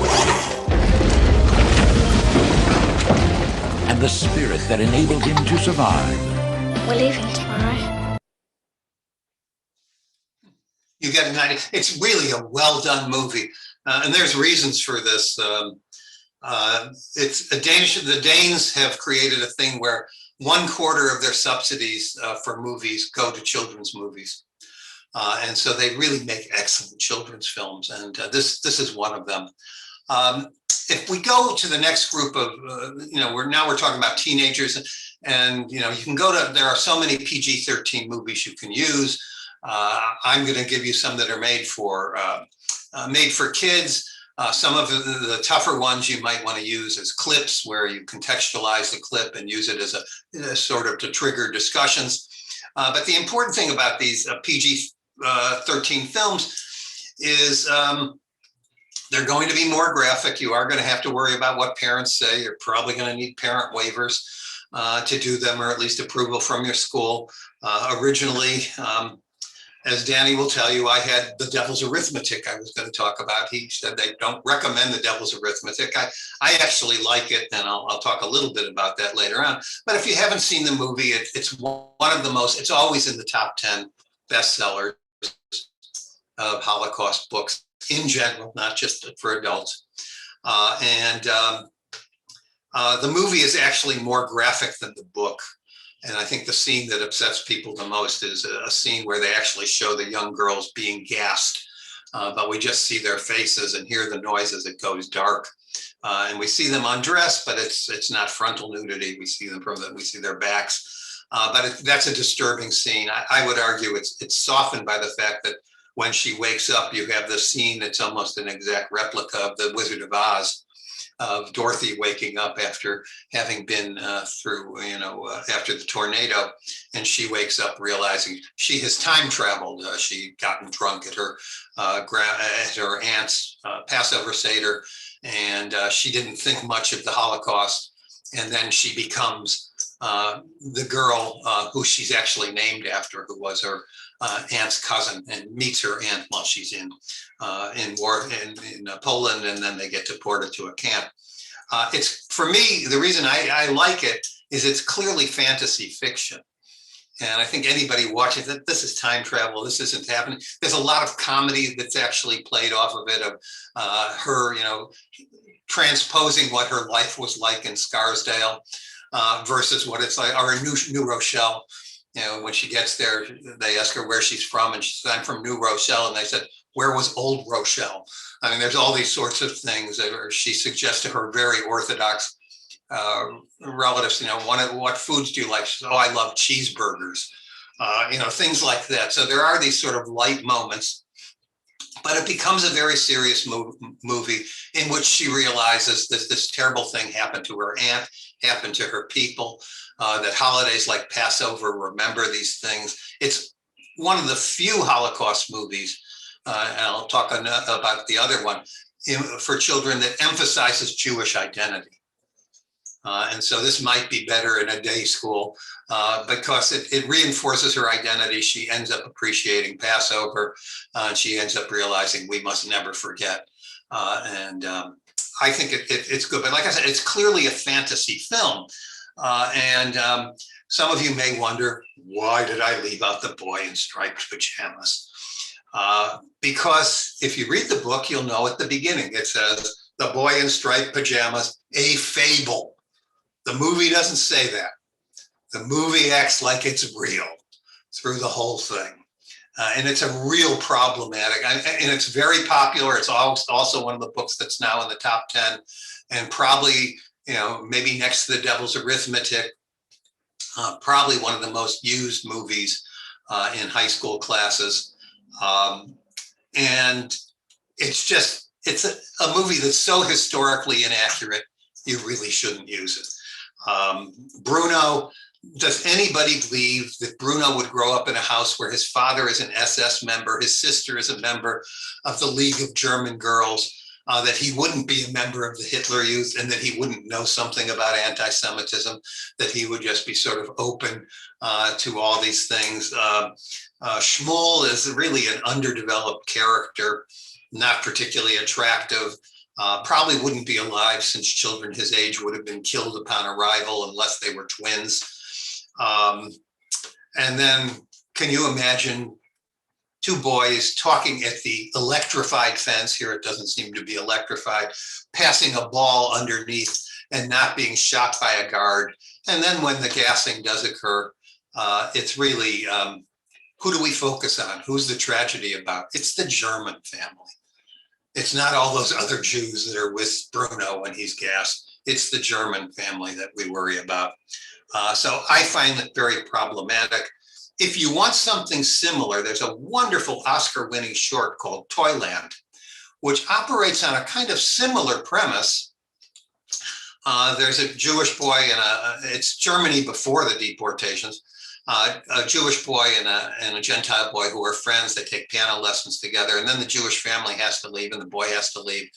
And the spirit that enabled him to survive. We're leaving tomorrow. You get an idea. It's really a well-done movie, and there's reasons for this. It's a Danish. The Danes have created a thing where 1/4 of their subsidies for movies go to children's movies, and so they really make excellent children's films. And this is one of them. If we go to the next group of, we're talking about teenagers, and you can go to. There are so many PG-13 movies you can use. I'm going to give you some that are made for kids. Some of the tougher ones you might want to use as clips, where you contextualize the clip and use it as a sort of to trigger discussions. But the important thing about these PG-13 films is they're going to be more graphic. You are going to have to worry about what parents say. You're probably going to need parent waivers to do them, or at least approval from your school. Originally, as Danny will tell you, I had The Devil's Arithmetic I was going to talk about. He said they don't recommend The Devil's Arithmetic. I actually like it, and I'll talk a little bit about that later on. But if you haven't seen the movie, it's one of the most, it's always in the top 10 bestsellers of Holocaust books in general, not just for adults. The movie is actually more graphic than the book. And I think the scene that upsets people the most is a scene where they actually show the young girls being gassed, but we just see their faces and hear the noise as it goes dark. And we see them undressed, but it's not frontal nudity. We see them we see their backs. But that's a disturbing scene. I would argue it's softened by the fact that when she wakes up, you have this scene that's almost an exact replica of The Wizard of Oz, of Dorothy waking up after having been through, after the tornado, and she wakes up realizing she has time traveled. She'd gotten drunk at her aunt's Passover Seder, and she didn't think much of the Holocaust. And then she becomes the girl who she's actually named after, who was her aunt's cousin, and meets her aunt while she's in Poland, and then they get deported to a camp. It's, for me, the reason I like it is it's clearly fantasy fiction, And I think anybody watching that, this is time travel. This isn't happening. There's a lot of comedy that's actually played off of it, of her, transposing what her life was like in Scarsdale versus what it's like, or in New Rochelle. When she gets there, they ask her where she's from, and she says, "I'm from New Rochelle." And they said, "Where was Old Rochelle?" I mean, there's all these sorts of things. She suggests to her very orthodox relatives, what foods do you like? She says, "Oh, I love cheeseburgers," things like that. So there are these sort of light moments, but it becomes a very serious movie in which she realizes that this terrible thing happened to her aunt, happened to her people, that holidays like Passover remember these things. It's one of the few Holocaust movies, and I'll talk about the other one, for children that emphasizes Jewish identity. And so this might be better in a day school because it reinforces her identity. She ends up appreciating Passover. She ends up realizing we must never forget. And I think it's good. But like I said, it's clearly a fantasy film. And some of you may wonder, why did I leave out the boy in striped pajamas? Because if you read the book, you'll know at the beginning, it says, "The boy in striped pajamas, a fable." The movie doesn't say that. The movie acts like it's real through the whole thing. And it's a real problematic, and it's very popular. It's also one of the books that's now in the top 10, and probably, maybe next to The Devil's Arithmetic, probably one of the most used movies in high school classes. And it's a movie that's so historically inaccurate, you really shouldn't use it. Bruno, does anybody believe that Bruno would grow up in a house where his father is an SS member, his sister is a member of the League of German Girls, that he wouldn't be a member of the Hitler Youth, and that he wouldn't know something about anti-Semitism, that he would just be sort of open to all these things? Shmuel is really an underdeveloped character, not particularly attractive. Probably wouldn't be alive, since children his age would have been killed upon arrival unless they were twins. And then can you imagine two boys talking at the electrified fence? Here it doesn't seem to be electrified, passing a ball underneath and not being shot by a guard. And then when the gassing does occur, it's really, who do we focus on? Who's the tragedy about? It's the German family. It's not all those other Jews that are with Bruno when he's gassed. It's the German family that we worry about. So I find it very problematic. If you want something similar, there's a wonderful Oscar-winning short called Toyland, which operates on a kind of similar premise. There's a Jewish boy, it's Germany before the deportations. A Jewish boy and a Gentile boy who are friends. They take piano lessons together, and then the Jewish family has to leave and the boy has to leave.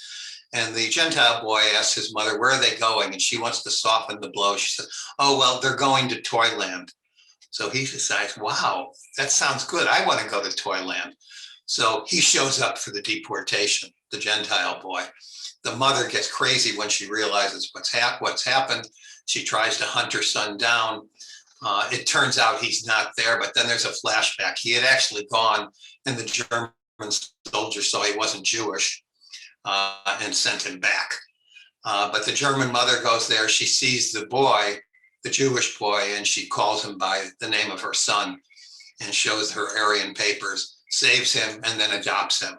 And the Gentile boy asks his mother, where are they going? And she wants to soften the blow. She says, "Oh, well, they're going to Toyland." So he decides, wow, that sounds good. I want to go to Toyland. So he shows up for the deportation, the Gentile boy. The mother gets crazy when she realizes what's happened. She tries to hunt her son down. It turns out he's not there, but then there's a flashback. He had actually gone, and the German soldier saw he wasn't Jewish and sent him back. But the German mother goes there. She sees the boy, the Jewish boy, and she calls him by the name of her son and shows her Aryan papers, saves him, and then adopts him.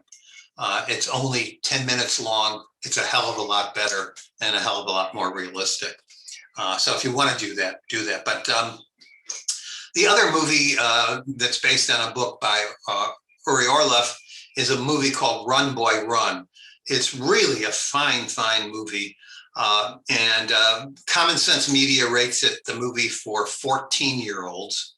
It's only 10 minutes long. It's a hell of a lot better and a hell of a lot more realistic. So if you want to do that, do that. But the other movie that's based on a book by Uri Orlov is a movie called Run Boy Run. It's really a fine, fine movie. And Common Sense Media rates it, the movie, for 14-year-olds.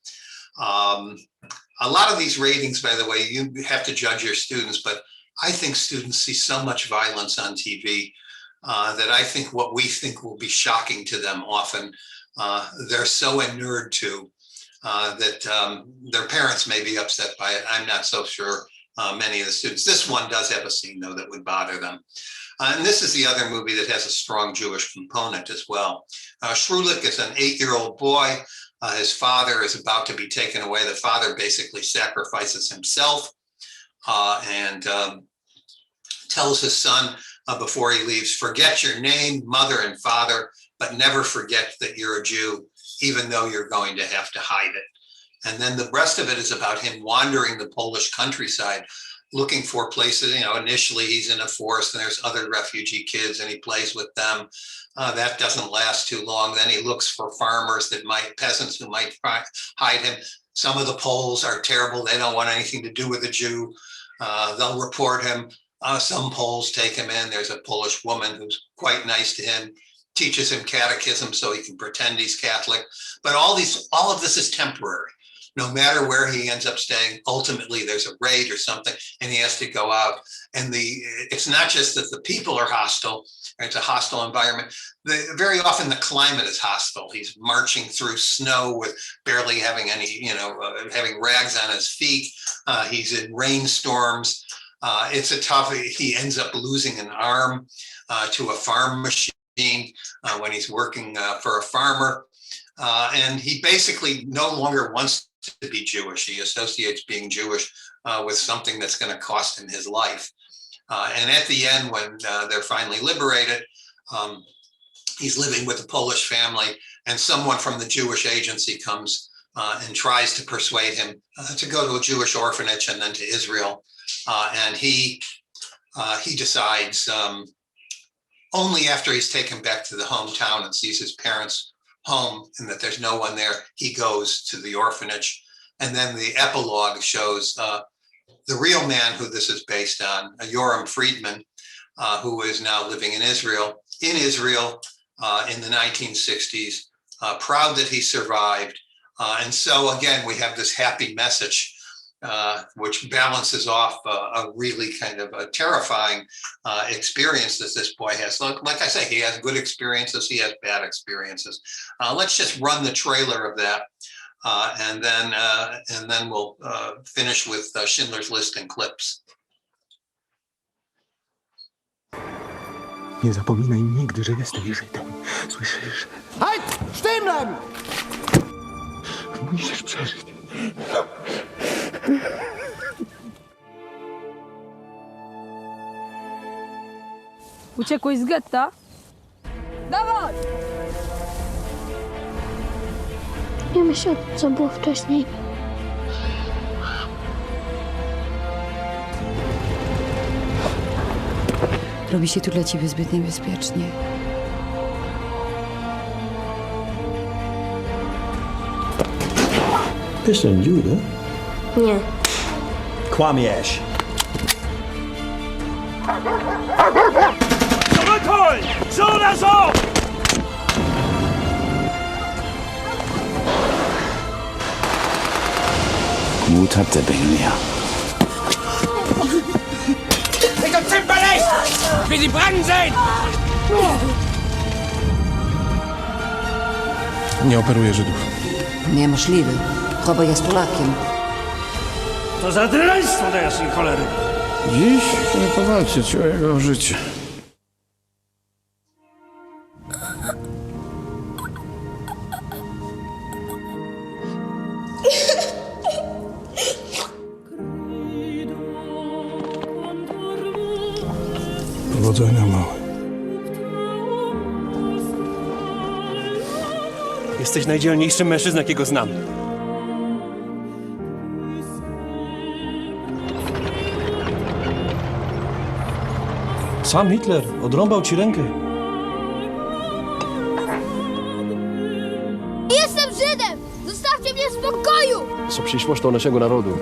A lot of these ratings, by the way, you have to judge your students, but I think students see so much violence on TV that I think what we think will be shocking to them often, they're so inured to that their parents may be upset by it. I'm not so sure many of the students. This one does have a scene, though, that would bother them. And this is the other movie that has a strong Jewish component as well. Shrulik is an 8-year-old boy His father is about to be taken away. The father basically sacrifices himself and tells his son before he leaves, forget your name, mother and father, but never forget that you're a Jew, even though you're going to have to hide it. And then the rest of it is about him wandering the Polish countryside, looking for places. Initially he's in a forest and there's other refugee kids and he plays with them. That doesn't last too long. Then he looks for farmers peasants who might hide him. Some of the Poles are terrible. They don't want anything to do with a Jew. They'll report him. Some Poles take him in. There's a Polish woman who's quite nice to him, teaches him catechism so he can pretend he's Catholic. But all of this is temporary. No matter where he ends up staying, ultimately there's a raid or something and he has to go out. And it's not just that the people are hostile, it's a hostile environment. Very often the climate is hostile. He's marching through snow with barely having any, having rags on his feet. He's in rainstorms. He ends up losing an arm to a farm machine when he's working for a farmer. And he basically no longer wants to be Jewish. He associates being Jewish with something that's going to cost him his life. And at the end, when they're finally liberated, he's living with a Polish family, and someone from the Jewish agency comes and tries to persuade him to go to a Jewish orphanage and then to Israel. And he decides only after he's taken back to the hometown and sees his parents home and that there's no one there, he goes to the orphanage. And then the epilogue shows the real man who this is based on, Yoram Friedman, who is now living in Israel in the 1960s, proud that he survived. And so again, we have this happy message, which balances off a really kind of a terrifying experience that this boy has. Like I say, he has good experiences, he has bad experiences. Let's just run the trailer of that, and then we'll finish with Schindler's List and clips. Nie zapominaj nigdy, że jesteś Żydem. Słyszysz? Halt! Stehen bleiben! Musisz przeżyć. Uciekłeś z getta? Dawaj! Nie myśl o tym, co było wcześniej. Robi się tu dla ciebie zbyt niebezpiecznie. Bist du ein Jude? Nie. Kłamiesz. Zurückholen! So oder so! Mut habt ihr, Benjamin. Nicht und zimperlich! Wie sie brennen sehen! Nie operuję Żydów. Niemożliwe. Chłopak jest Polakiem. To za draństwo do jasnej cholery! Dziś chcemy powalczyć o jego życie. Powodzenia, mały. Jesteś najdzielniejszym mężczyzną, jakiego znam. Sam Hitler odrąbał ci rękę. Jestem Żydem! Zostawcie mnie w spokoju! Co przyszłością naszego narodu.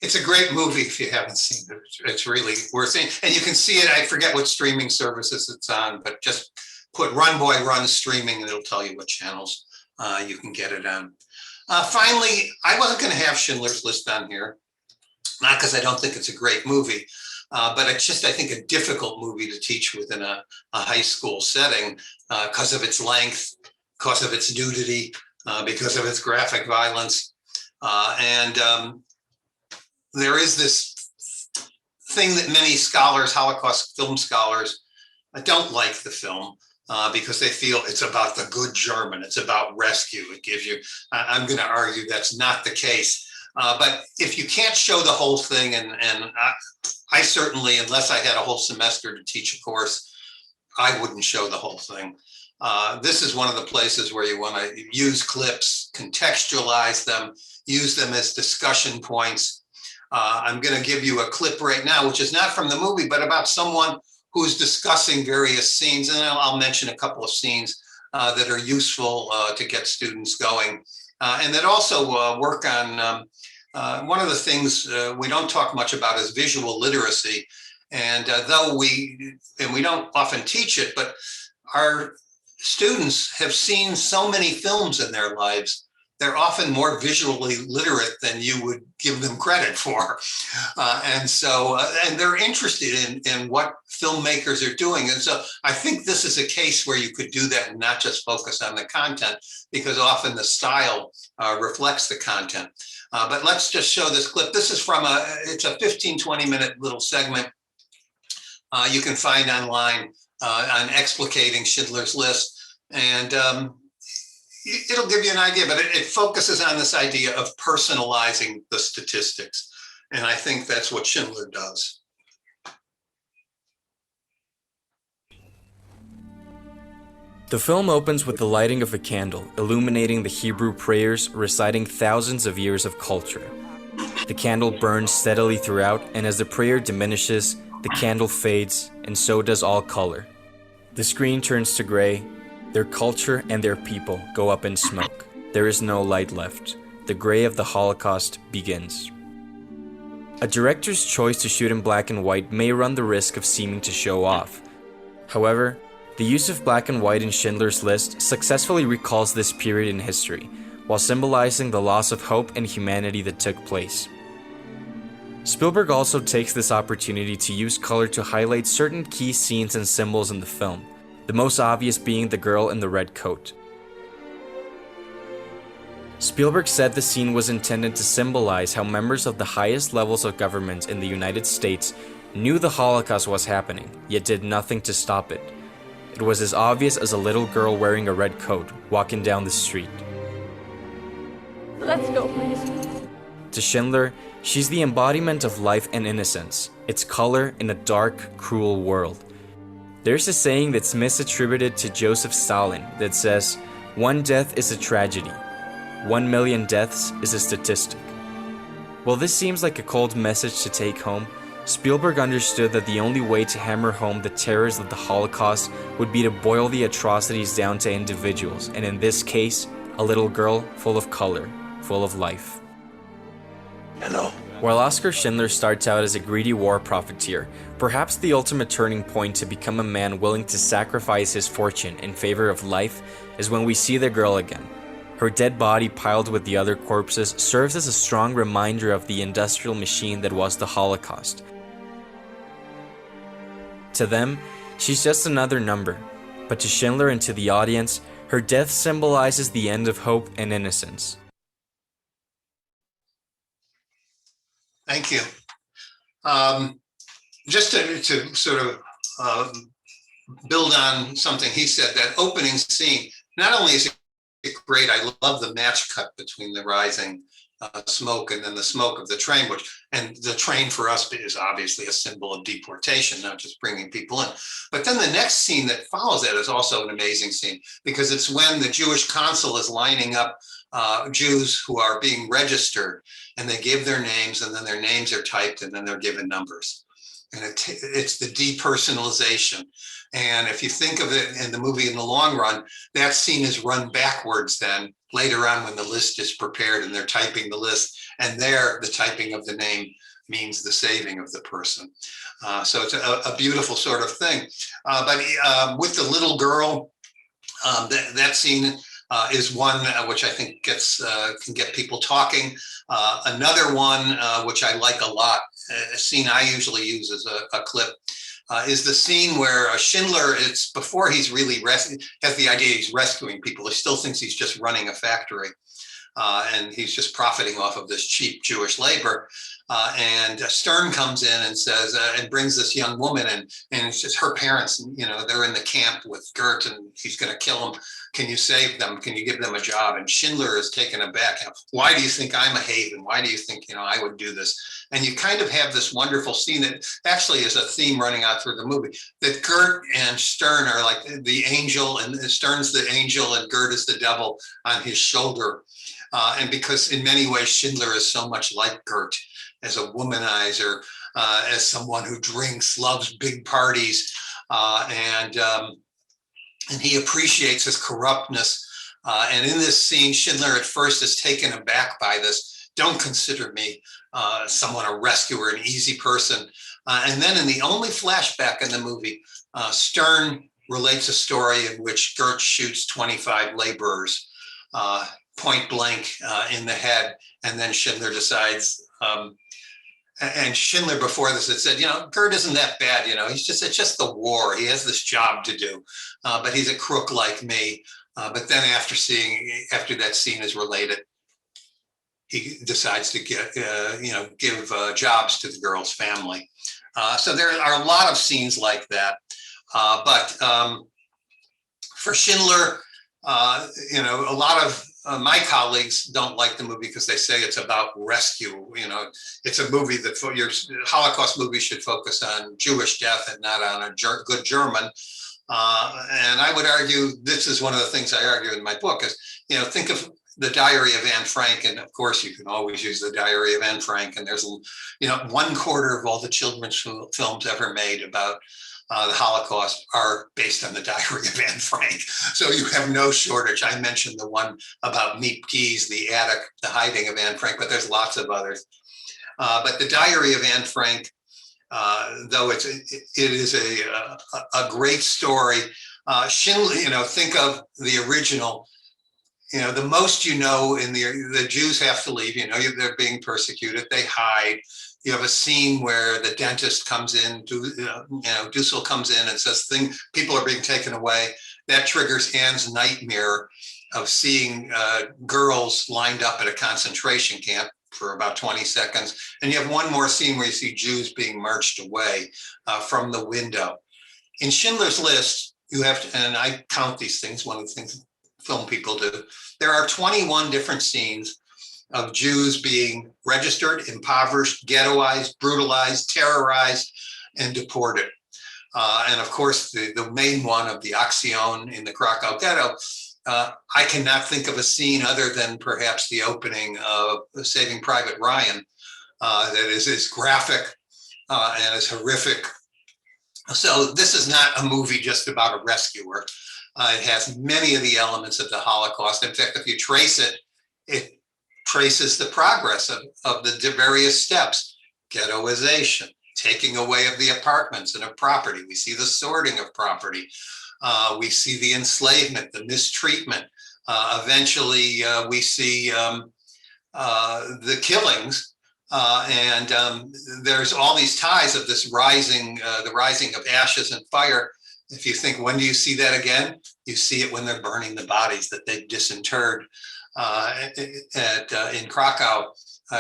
It's a great movie if you haven't seen it. It's really worth seeing. And you can see it, I forget what streaming services it's on, but just put Run Boy Run streaming and it'll tell you what channels you can get it on. Finally, I wasn't going to have Schindler's List on here, not because I don't think it's a great movie, but it's just, I think, a difficult movie to teach within a high school setting because of its length, because of its nudity, because of its graphic violence. And there is this thing that many scholars, Holocaust film scholars, don't like the film because they feel it's about the good German. It's about rescue. It gives you, I'm going to argue that's not the case. But if you can't show the whole thing, and I certainly, unless I had a whole semester to teach a course, I wouldn't show the whole thing. This is one of the places where you want to use clips, contextualize them, use them as discussion points. I'm going to give you a clip right now, which is not from the movie, but about someone who's discussing various scenes. And I'll mention a couple of scenes that are useful to get students going. And that also work on, one of the things we don't talk much about is visual literacy. And though we don't often teach it, but our students have seen so many films in their lives, they're often more visually literate than you would give them credit for. And so, and they're interested in what filmmakers are doing. And so I think this is a case where you could do that and not just focus on the content, because often the style reflects the content. But let's just show this clip. This is from it's a 15-20 minute little segment you can find online on explicating Schindler's List. And it'll give you an idea, but it focuses on this idea of personalizing the statistics. And I think that's what Schindler does. The film opens with the lighting of a candle, illuminating the Hebrew prayers, reciting thousands of years of culture. The candle burns steadily throughout, and as the prayer diminishes, the candle fades, and so does all color. The screen turns to gray. Their culture and their people go up in smoke. There is no light left. The gray of the Holocaust begins. A director's choice to shoot in black and white may run the risk of seeming to show off. However, the use of black and white in Schindler's List successfully recalls this period in history, while symbolizing the loss of hope and humanity that took place. Spielberg also takes this opportunity to use color to highlight certain key scenes and symbols in the film, the most obvious being the girl in the red coat. Spielberg said the scene was intended to symbolize how members of the highest levels of government in the United States knew the Holocaust was happening, yet did nothing to stop it. It was as obvious as a little girl wearing a red coat walking down the street. Let's go, please. To Schindler, she's the embodiment of life and innocence, its color in a dark, cruel world. There's a saying that's misattributed to Joseph Stalin that says, "One death is a tragedy. 1 million deaths is a statistic." While this seems like a cold message to take home, Spielberg understood that the only way to hammer home the terrors of the Holocaust would be to boil the atrocities down to individuals, and in this case, a little girl full of color, full of life. Hello. While Oskar Schindler starts out as a greedy war profiteer, perhaps the ultimate turning point to become a man willing to sacrifice his fortune in favor of life is when we see the girl again. Her dead body piled with the other corpses serves as a strong reminder of the industrial machine that was the Holocaust. To them, she's just another number, but to Schindler and to the audience, her death symbolizes the end of hope and innocence. Thank you. Just to sort of build on something he said, that opening scene, not only is it great, I love the match cut between the rising smoke and then the smoke of the train, and the train for us is obviously a symbol of deportation, not just bringing people in. But then the next scene that follows that is also an amazing scene, because it's when the Jewish consul is lining up Jews who are being registered, and they give their names, and then their names are typed, and then they're given numbers. And it's the depersonalization. And if you think of it in the movie in the long run, that scene is run backwards then later on when the list is prepared and they're typing the list, and there the typing of the name means the saving of the person. So it's a beautiful sort of thing. But with the little girl, that scene is one which I think can get people talking. Another one which I like a lot, a scene I usually use as a clip, is the scene where Schindler, it's before he's really has the idea he's rescuing people. He still thinks he's just running a factory. and he's just profiting off of this cheap Jewish labor. And Stern comes in and says, and brings this young woman in, and it's just her parents, they're in the camp with Gert, and he's going to kill them. Can you save them? Can you give them a job? And Schindler is taken aback. Why do you think I'm a haven? Why do you think, I would do this? And you kind of have this wonderful scene that actually is a theme running out through the movie, that Gert and Stern are like the angel, and Stern's the angel and Gert is the devil on his shoulder. And because in many ways, Schindler is so much like Gert as a womanizer, as someone who drinks, loves big parties, and he appreciates his corruptness. And in this scene, Schindler at first is taken aback by this. Don't consider me someone, a rescuer, an easy person. And then in the only flashback in the movie, Stern relates a story in which Gert shoots 25 laborers point blank in the head. And then Schindler decides, and Schindler before this had said, Gert isn't that bad, it's just the war. He has this job to do, but he's a crook like me. But then after that scene is related, he decides to give jobs to the girl's family. So there are a lot of scenes like that. But for Schindler, a lot of my colleagues don't like the movie because they say it's about rescue. It's a movie that your Holocaust movie should focus on Jewish death and not on a good German. And I would argue, this is one of the things I argue in my book is, think of the Diary of Anne Frank. And of course, you can always use the Diary of Anne Frank. And there's, 1/4 of all the children's films ever made about the Holocaust are based on the Diary of Anne Frank. So you have no shortage. I mentioned the one about Meep Gees, the attic, the hiding of Anne Frank, but there's lots of others. But the Diary of Anne Frank, though it is a great story. Schindler, think of the original. The most in the Jews have to leave. They're being persecuted. They hide. You have a scene where the dentist comes in, Dussel comes in and says people are being taken away. That triggers Anne's nightmare of seeing girls lined up at a concentration camp for about 20 seconds. And you have one more scene where you see Jews being marched away from the window. In Schindler's List, you have to, and I count these things, one of the things film people do, there are 21 different scenes of Jews being registered, impoverished, ghettoized, brutalized, terrorized, and deported. And of course, the main one of the Action in the Krakow ghetto, I cannot think of a scene other than perhaps the opening of Saving Private Ryan that is as graphic and as horrific. So this is not a movie just about a rescuer. It has many of the elements of the Holocaust. In fact, if you trace it, it traces the progress of the various steps: ghettoization, taking away of the apartments and of property. We see the sorting of property. We see the enslavement, the mistreatment. Eventually, we see the killings. And there's all these ties of this rising, the rising of ashes and fire. If you think, when do you see that again? You see it when they're burning the bodies that they've disinterred in Krakow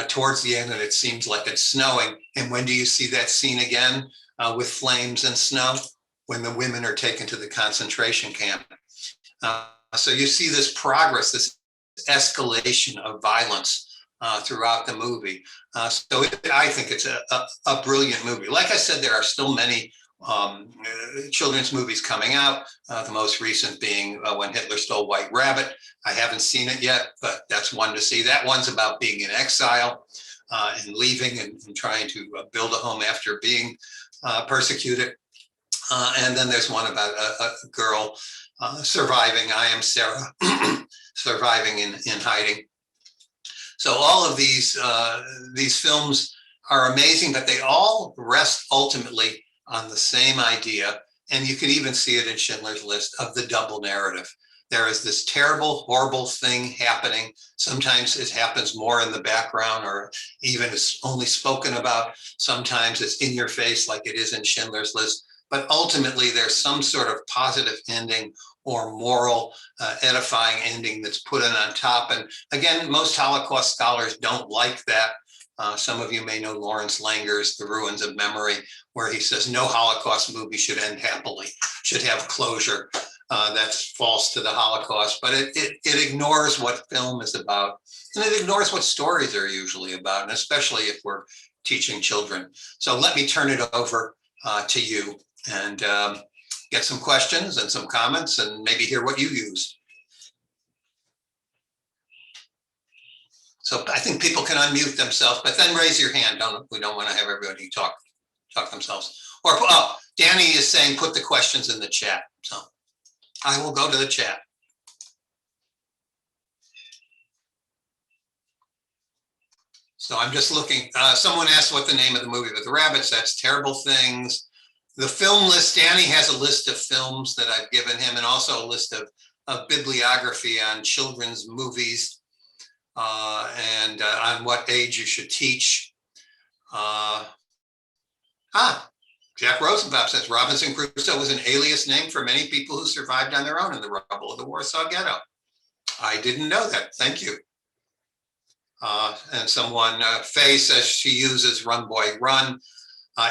towards the end, and it seems like it's snowing. And when do you see that scene again with flames and snow? When the women are taken to the concentration camp. So you see this progress, this escalation of violence throughout the movie. I think it's a brilliant movie. Like I said, there are still many children's movies coming out, the most recent being When Hitler Stole White Rabbit. I haven't seen it yet, but that's one to see. That one's about being in exile and leaving and trying to build a home after being persecuted. And then there's one about a girl surviving, I Am Sarah, surviving in hiding. So all of these films are amazing, but they all rest ultimately on the same idea. And you can even see it in Schindler's List of the double narrative. There is this terrible, horrible thing happening. Sometimes it happens more in the background or even is only spoken about. Sometimes it's in your face like it is in Schindler's List. But ultimately, there's some sort of positive ending or moral edifying ending that's put in on top. And again, most Holocaust scholars don't like that. Some of you may know Lawrence Langer's The Ruins of Memory, where he says no Holocaust movie should end happily, should have closure. That's false to the Holocaust, but it ignores what film is about, and it ignores what stories are usually about, and especially if we're teaching children. So let me turn it over to you and get some questions and some comments and maybe hear what you use. So I think people can unmute themselves, but then raise your hand. We don't want to have everybody talk themselves. Or Danny is saying put the questions in the chat. So I will go to the chat. So I'm just looking. Someone asked what the name of the movie with the rabbits. That's Terrible Things. The film list, Danny has a list of films that I've given him, and also a list of bibliography on children's movies and on what age you should teach. Jack Rosenbaum says Robinson Crusoe was an alias name for many people who survived on their own in the rubble of the Warsaw Ghetto. I didn't know that. Thank you. And someone, Faye says she uses Run Boy Run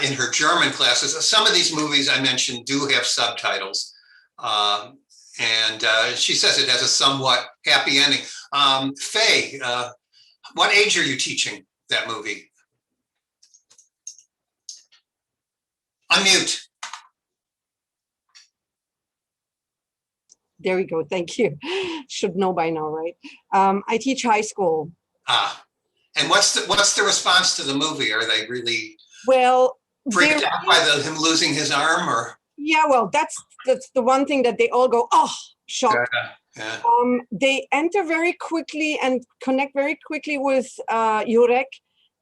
in her German classes. Some of these movies I mentioned do have subtitles. And she says it has a somewhat happy ending. Faye, what age are you teaching that movie? Unmute. There we go. Thank you. Should know by now, right? I teach high school. And what's the response to the movie? Are they really freaked out by him losing his arm, or? Yeah, well, that's the one thing that they all go, oh, shocked. Yeah. They enter very quickly and connect very quickly with Jurek,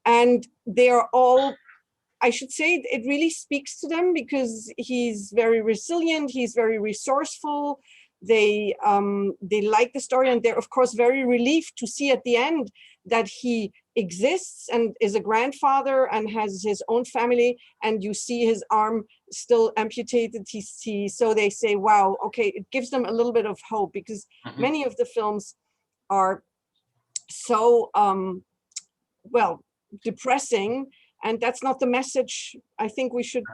and they are all, I should say, it really speaks to them because he's very resilient, he's very resourceful. They like the story, and they're of course very relieved to see at the end that he exists and is a grandfather and has his own family, and you see his arm still amputated. So they say, wow, okay, it gives them a little bit of hope, because many of the films are so depressing, and that's not the message I think we should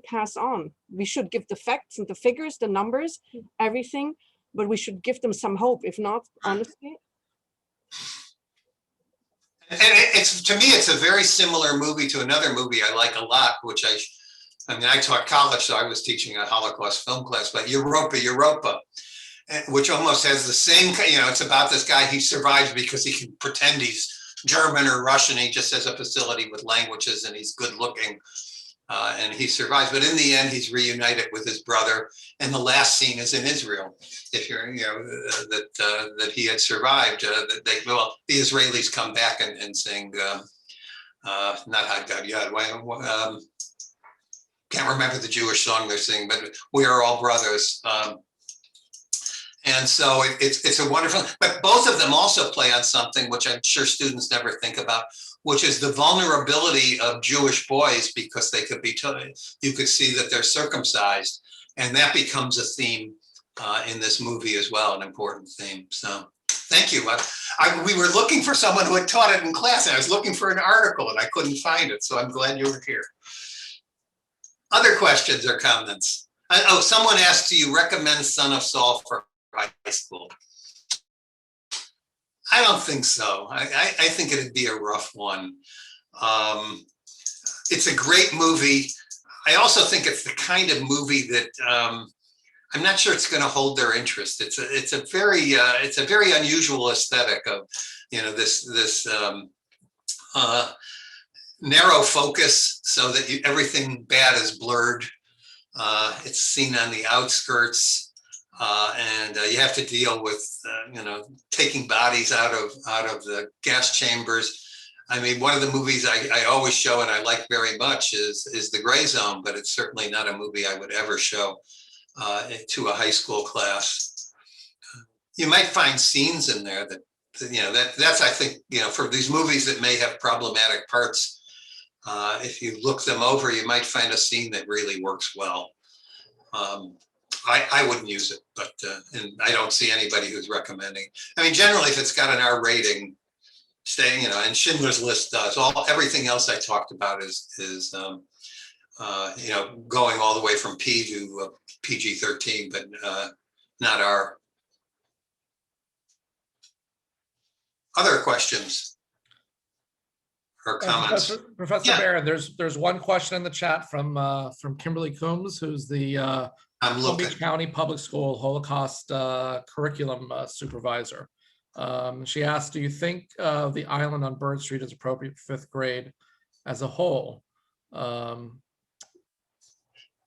pass on. We should give the facts and the figures, the numbers, everything, but we should give them some hope. If not, honestly. And to me, it's a very similar movie to another movie I like a lot, which I taught college, so I was teaching a Holocaust film class, but Europa, which almost has the same, it's about this guy, he survives because he can pretend he's German or Russian. He just has a facility with languages and he's good looking and he survives. But in the end, he's reunited with his brother. And the last scene is in Israel. If you're, that he had survived, the Israelis come back and sing, not Had God Yad, can't remember the Jewish song they're singing, but we are all brothers. And so it's a wonderful, but both of them also play on something which I'm sure students never think about, which is the vulnerability of Jewish boys, because they could be, you could see that they're circumcised, and that becomes a theme in this movie as well, an important theme. So thank you. We were looking for someone who had taught it in class, and I was looking for an article and I couldn't find it. So I'm glad you were here. Other questions or comments? Oh, someone asked, do you recommend Son of Saul for high school? I don't think so. I think it'd be a rough one. It's a great movie. I also think it's the kind of movie that I'm not sure it's going to hold their interest. It's a very unusual aesthetic of, this narrow focus, so that everything bad is blurred. It's seen on the outskirts. And you have to deal with, taking bodies out of the gas chambers. I mean, one of the movies I always show and I like very much is The Gray Zone, but it's certainly not a movie I would ever show to a high school class. You might find scenes in there that's I think, for these movies that may have problematic parts, if you look them over, you might find a scene that really works well. I wouldn't use it, but and I don't see anybody who's recommending. I mean, generally, if it's got an R rating, staying, and Schindler's List does. Everything else I talked about is going all the way from P to PG-13, but not R. Other questions or comments? Professor Barron, there's one question in the chat from Kimberly Coombs, who's the Palm Beach County Public School Holocaust curriculum supervisor. She asked, do you think the island on Bird Street is appropriate for 5th grade as a whole?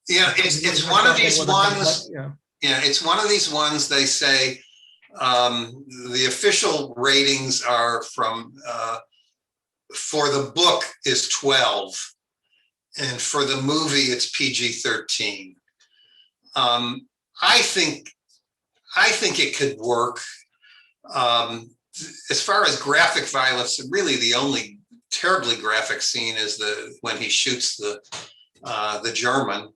It's one of these ones. It's one of these ones they say the official ratings are from for the book is 12, and for the movie it's PG-13. I think it could work. As far as graphic violence, really the only terribly graphic scene is when he shoots the German.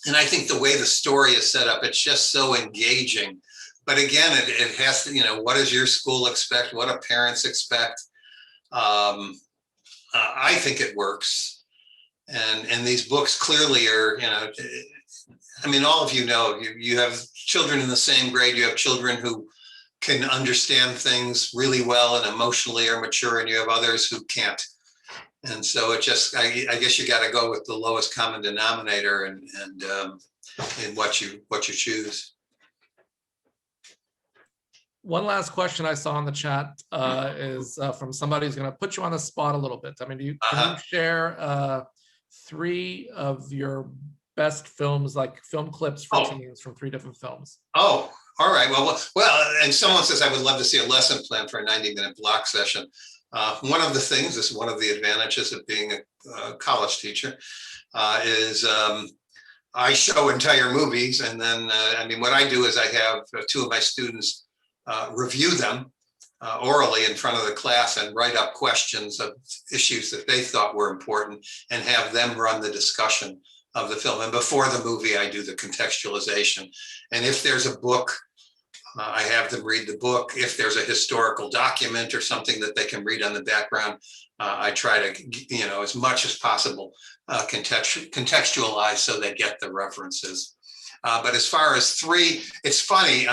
And I think the way the story is set up, it's just so engaging. But again, it has to, what does your school expect? What do parents expect? I think it works. And these books clearly are, I mean, all of you have children in the same grade, you have children who can understand things really well and emotionally are mature, and you have others who can't. And so it just, I guess you got to go with the lowest common denominator and what you choose. One last question I saw in the chat is from somebody who's going to put you on the spot a little bit. I mean, can you share 3 of your best films, like film clips for teens from 3 different films? Oh, all right. Well, and someone says I would love to see a lesson plan for a 90-minute block session. One of the things, this is one of the advantages of being a college teacher, is I show entire movies, and then what I do is I have 2 of my students review them orally in front of the class and write up questions of issues that they thought were important, and have them run the discussion of the film. And before the movie, I do the contextualization. And if there's a book, I have them read the book. If there's a historical document or something that they can read on the background, I try to, as much as possible, contextualize so they get the references. But as far as 3, it's funny.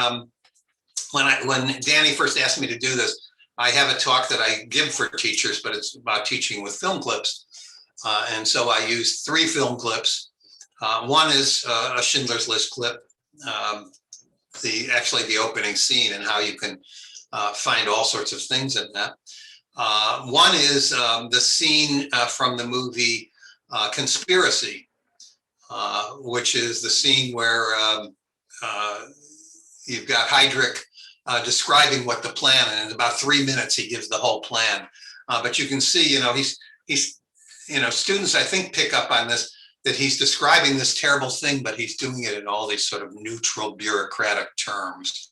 When Danny first asked me to do this, I have a talk that I give for teachers, but it's about teaching with film clips. And so I used 3 film clips. One is a Schindler's List clip. Actually the opening scene, and how you can find all sorts of things in that. One is the scene from the movie Conspiracy, which is the scene where you've got Heydrich describing what the plan, and in about 3 minutes he gives the whole plan. But you can see, he's students I think pick up on this, that he's describing this terrible thing, but he's doing it in all these sort of neutral bureaucratic terms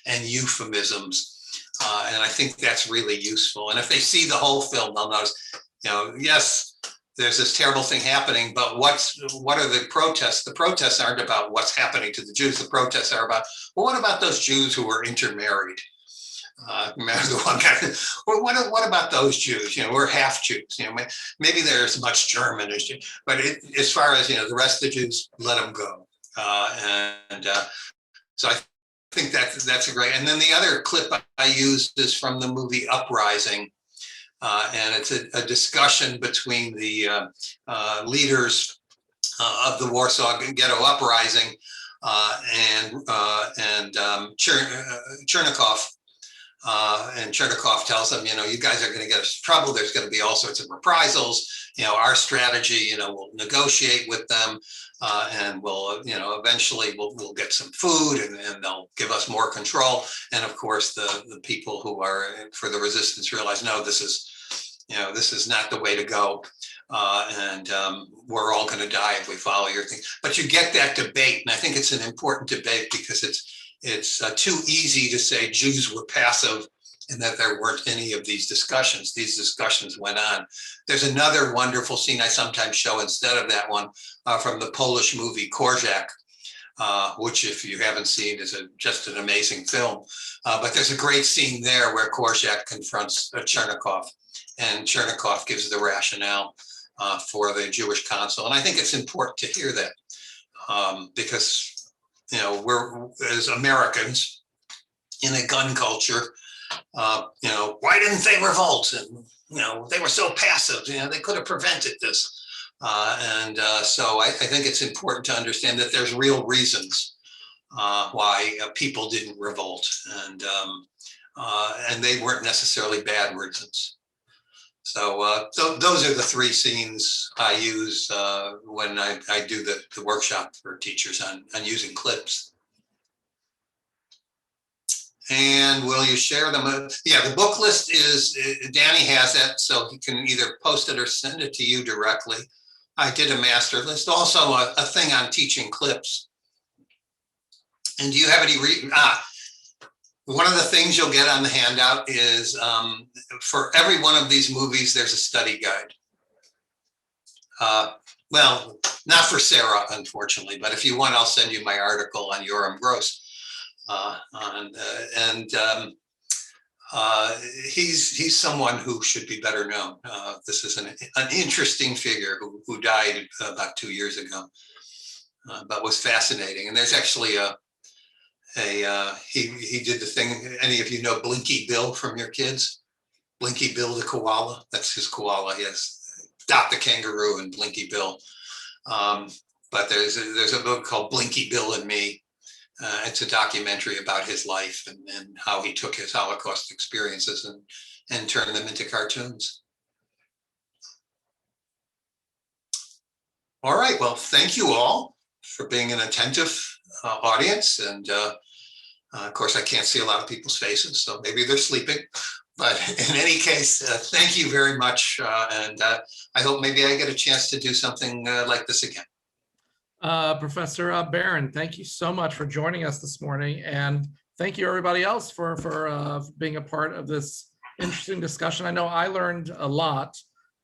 and euphemisms. And I think that's really useful. And if they see the whole film, they'll notice, yes, there's this terrible thing happening, but what are the protests? The protests aren't about what's happening to the Jews. The protests are about, well, what about those Jews who were intermarried? Remember the one guy, well, what about those Jews? We're half Jews. Maybe they're as much German as Jews, but as far as the rest of the Jews, let them go. So I think that's a great. And then the other clip I used is from the movie Uprising, and it's a discussion between the leaders of the Warsaw Ghetto Uprising and Chernikov. And Chernikov tells them, you guys are going to get us in trouble. There's going to be all sorts of reprisals. Our strategy, we'll negotiate with them, and we'll, eventually we'll get some food, and they'll give us more control. And of course, the people who are for the resistance realize, no, this is not the way to go. And we're all going to die if we follow your thing. But you get that debate, and I think it's an important debate, because it's too easy to say Jews were passive and that there weren't any of these discussions. These discussions went on. There's another wonderful scene I sometimes show instead of that one from the Polish movie Korczak, which if you haven't seen is just an amazing film. But there's a great scene there where Korczak confronts Chernikov, and Chernikov gives the rationale for the Jewish consul. And I think it's important to hear that because, we're, as Americans in a gun culture, why didn't they revolt? And, they were so passive, they could have prevented this. So I think it's important to understand that there's real reasons why people didn't revolt, and they weren't necessarily bad reasons. So those are the three scenes I use when I do the workshop for teachers on using clips. And will you share them? Yeah, the book list is, Danny has it, so he can either post it or send it to you directly. I did a master list, also a thing on teaching clips. And do you have any, one of the things you'll get on the handout is for every one of these movies, there's a study guide. Well, not for Sarah, unfortunately, but if you want, I'll send you my article on Yoram Gross. He's someone who should be better known. This is an interesting figure who died about 2 years ago, but was fascinating. And there's actually he did the thing. Any of you know Blinky Bill from your kids? Blinky Bill the koala. That's his koala. Yes, Dot the kangaroo and Blinky Bill. But there's a book called Blinky Bill and Me. It's a documentary about his life and how he took his Holocaust experiences and turned them into cartoons. All right, well, thank you all for being an attentive audience. And of course, I can't see a lot of people's faces, so maybe they're sleeping. But in any case, thank you very much. And I hope maybe I get a chance to do something like this again. Professor Barron, thank you so much for joining us this morning, and thank you everybody else for being a part of this interesting discussion. I know I learned a lot,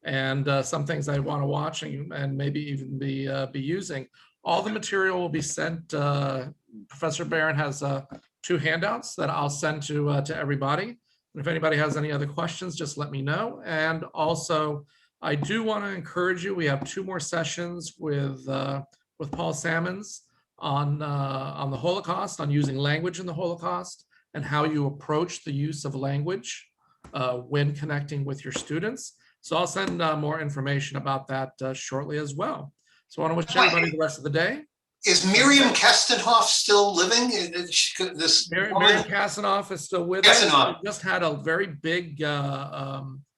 and some things I want to watch and maybe even be using. All the material will be sent. Professor Barron has 2 handouts that I'll send to everybody. And if anybody has any other questions, just let me know. And also, I do want to encourage you. We have 2 more sessions with Paul Sammons on the Holocaust, on using language in the Holocaust, and how you approach the use of language when connecting with your students. So I'll send more information about that shortly as well. So I want to wish everybody the rest of the day. Is Miriam Kestenhoff still living? Miriam Kasanoff is still with us. We just had a very big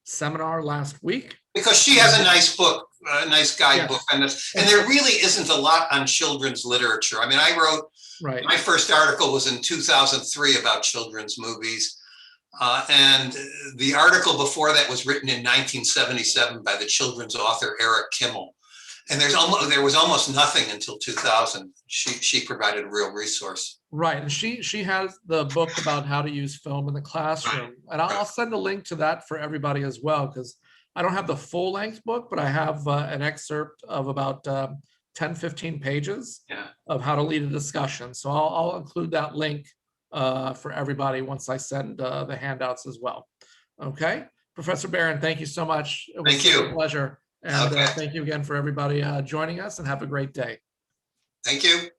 seminar last week. Because she has a nice book, a nice guidebook, yes. And there really isn't a lot on children's literature. I mean, I wrote, my first article was in 2003 about children's movies. And the article before that was written in 1977 by the children's author, Eric Kimmel. And there was almost nothing until 2000. She provided a real resource. Right, and she has the book about how to use film in the classroom. And I'll send a link to that for everybody as well, because I don't have the full length book, but I have an excerpt of about 10, 15 pages of how to lead a discussion. So I'll include that link for everybody once I send the handouts as well. Okay, Professor Barron, thank you so much. It was a pleasure. And thank you again for everybody joining us, and have a great day. Thank you.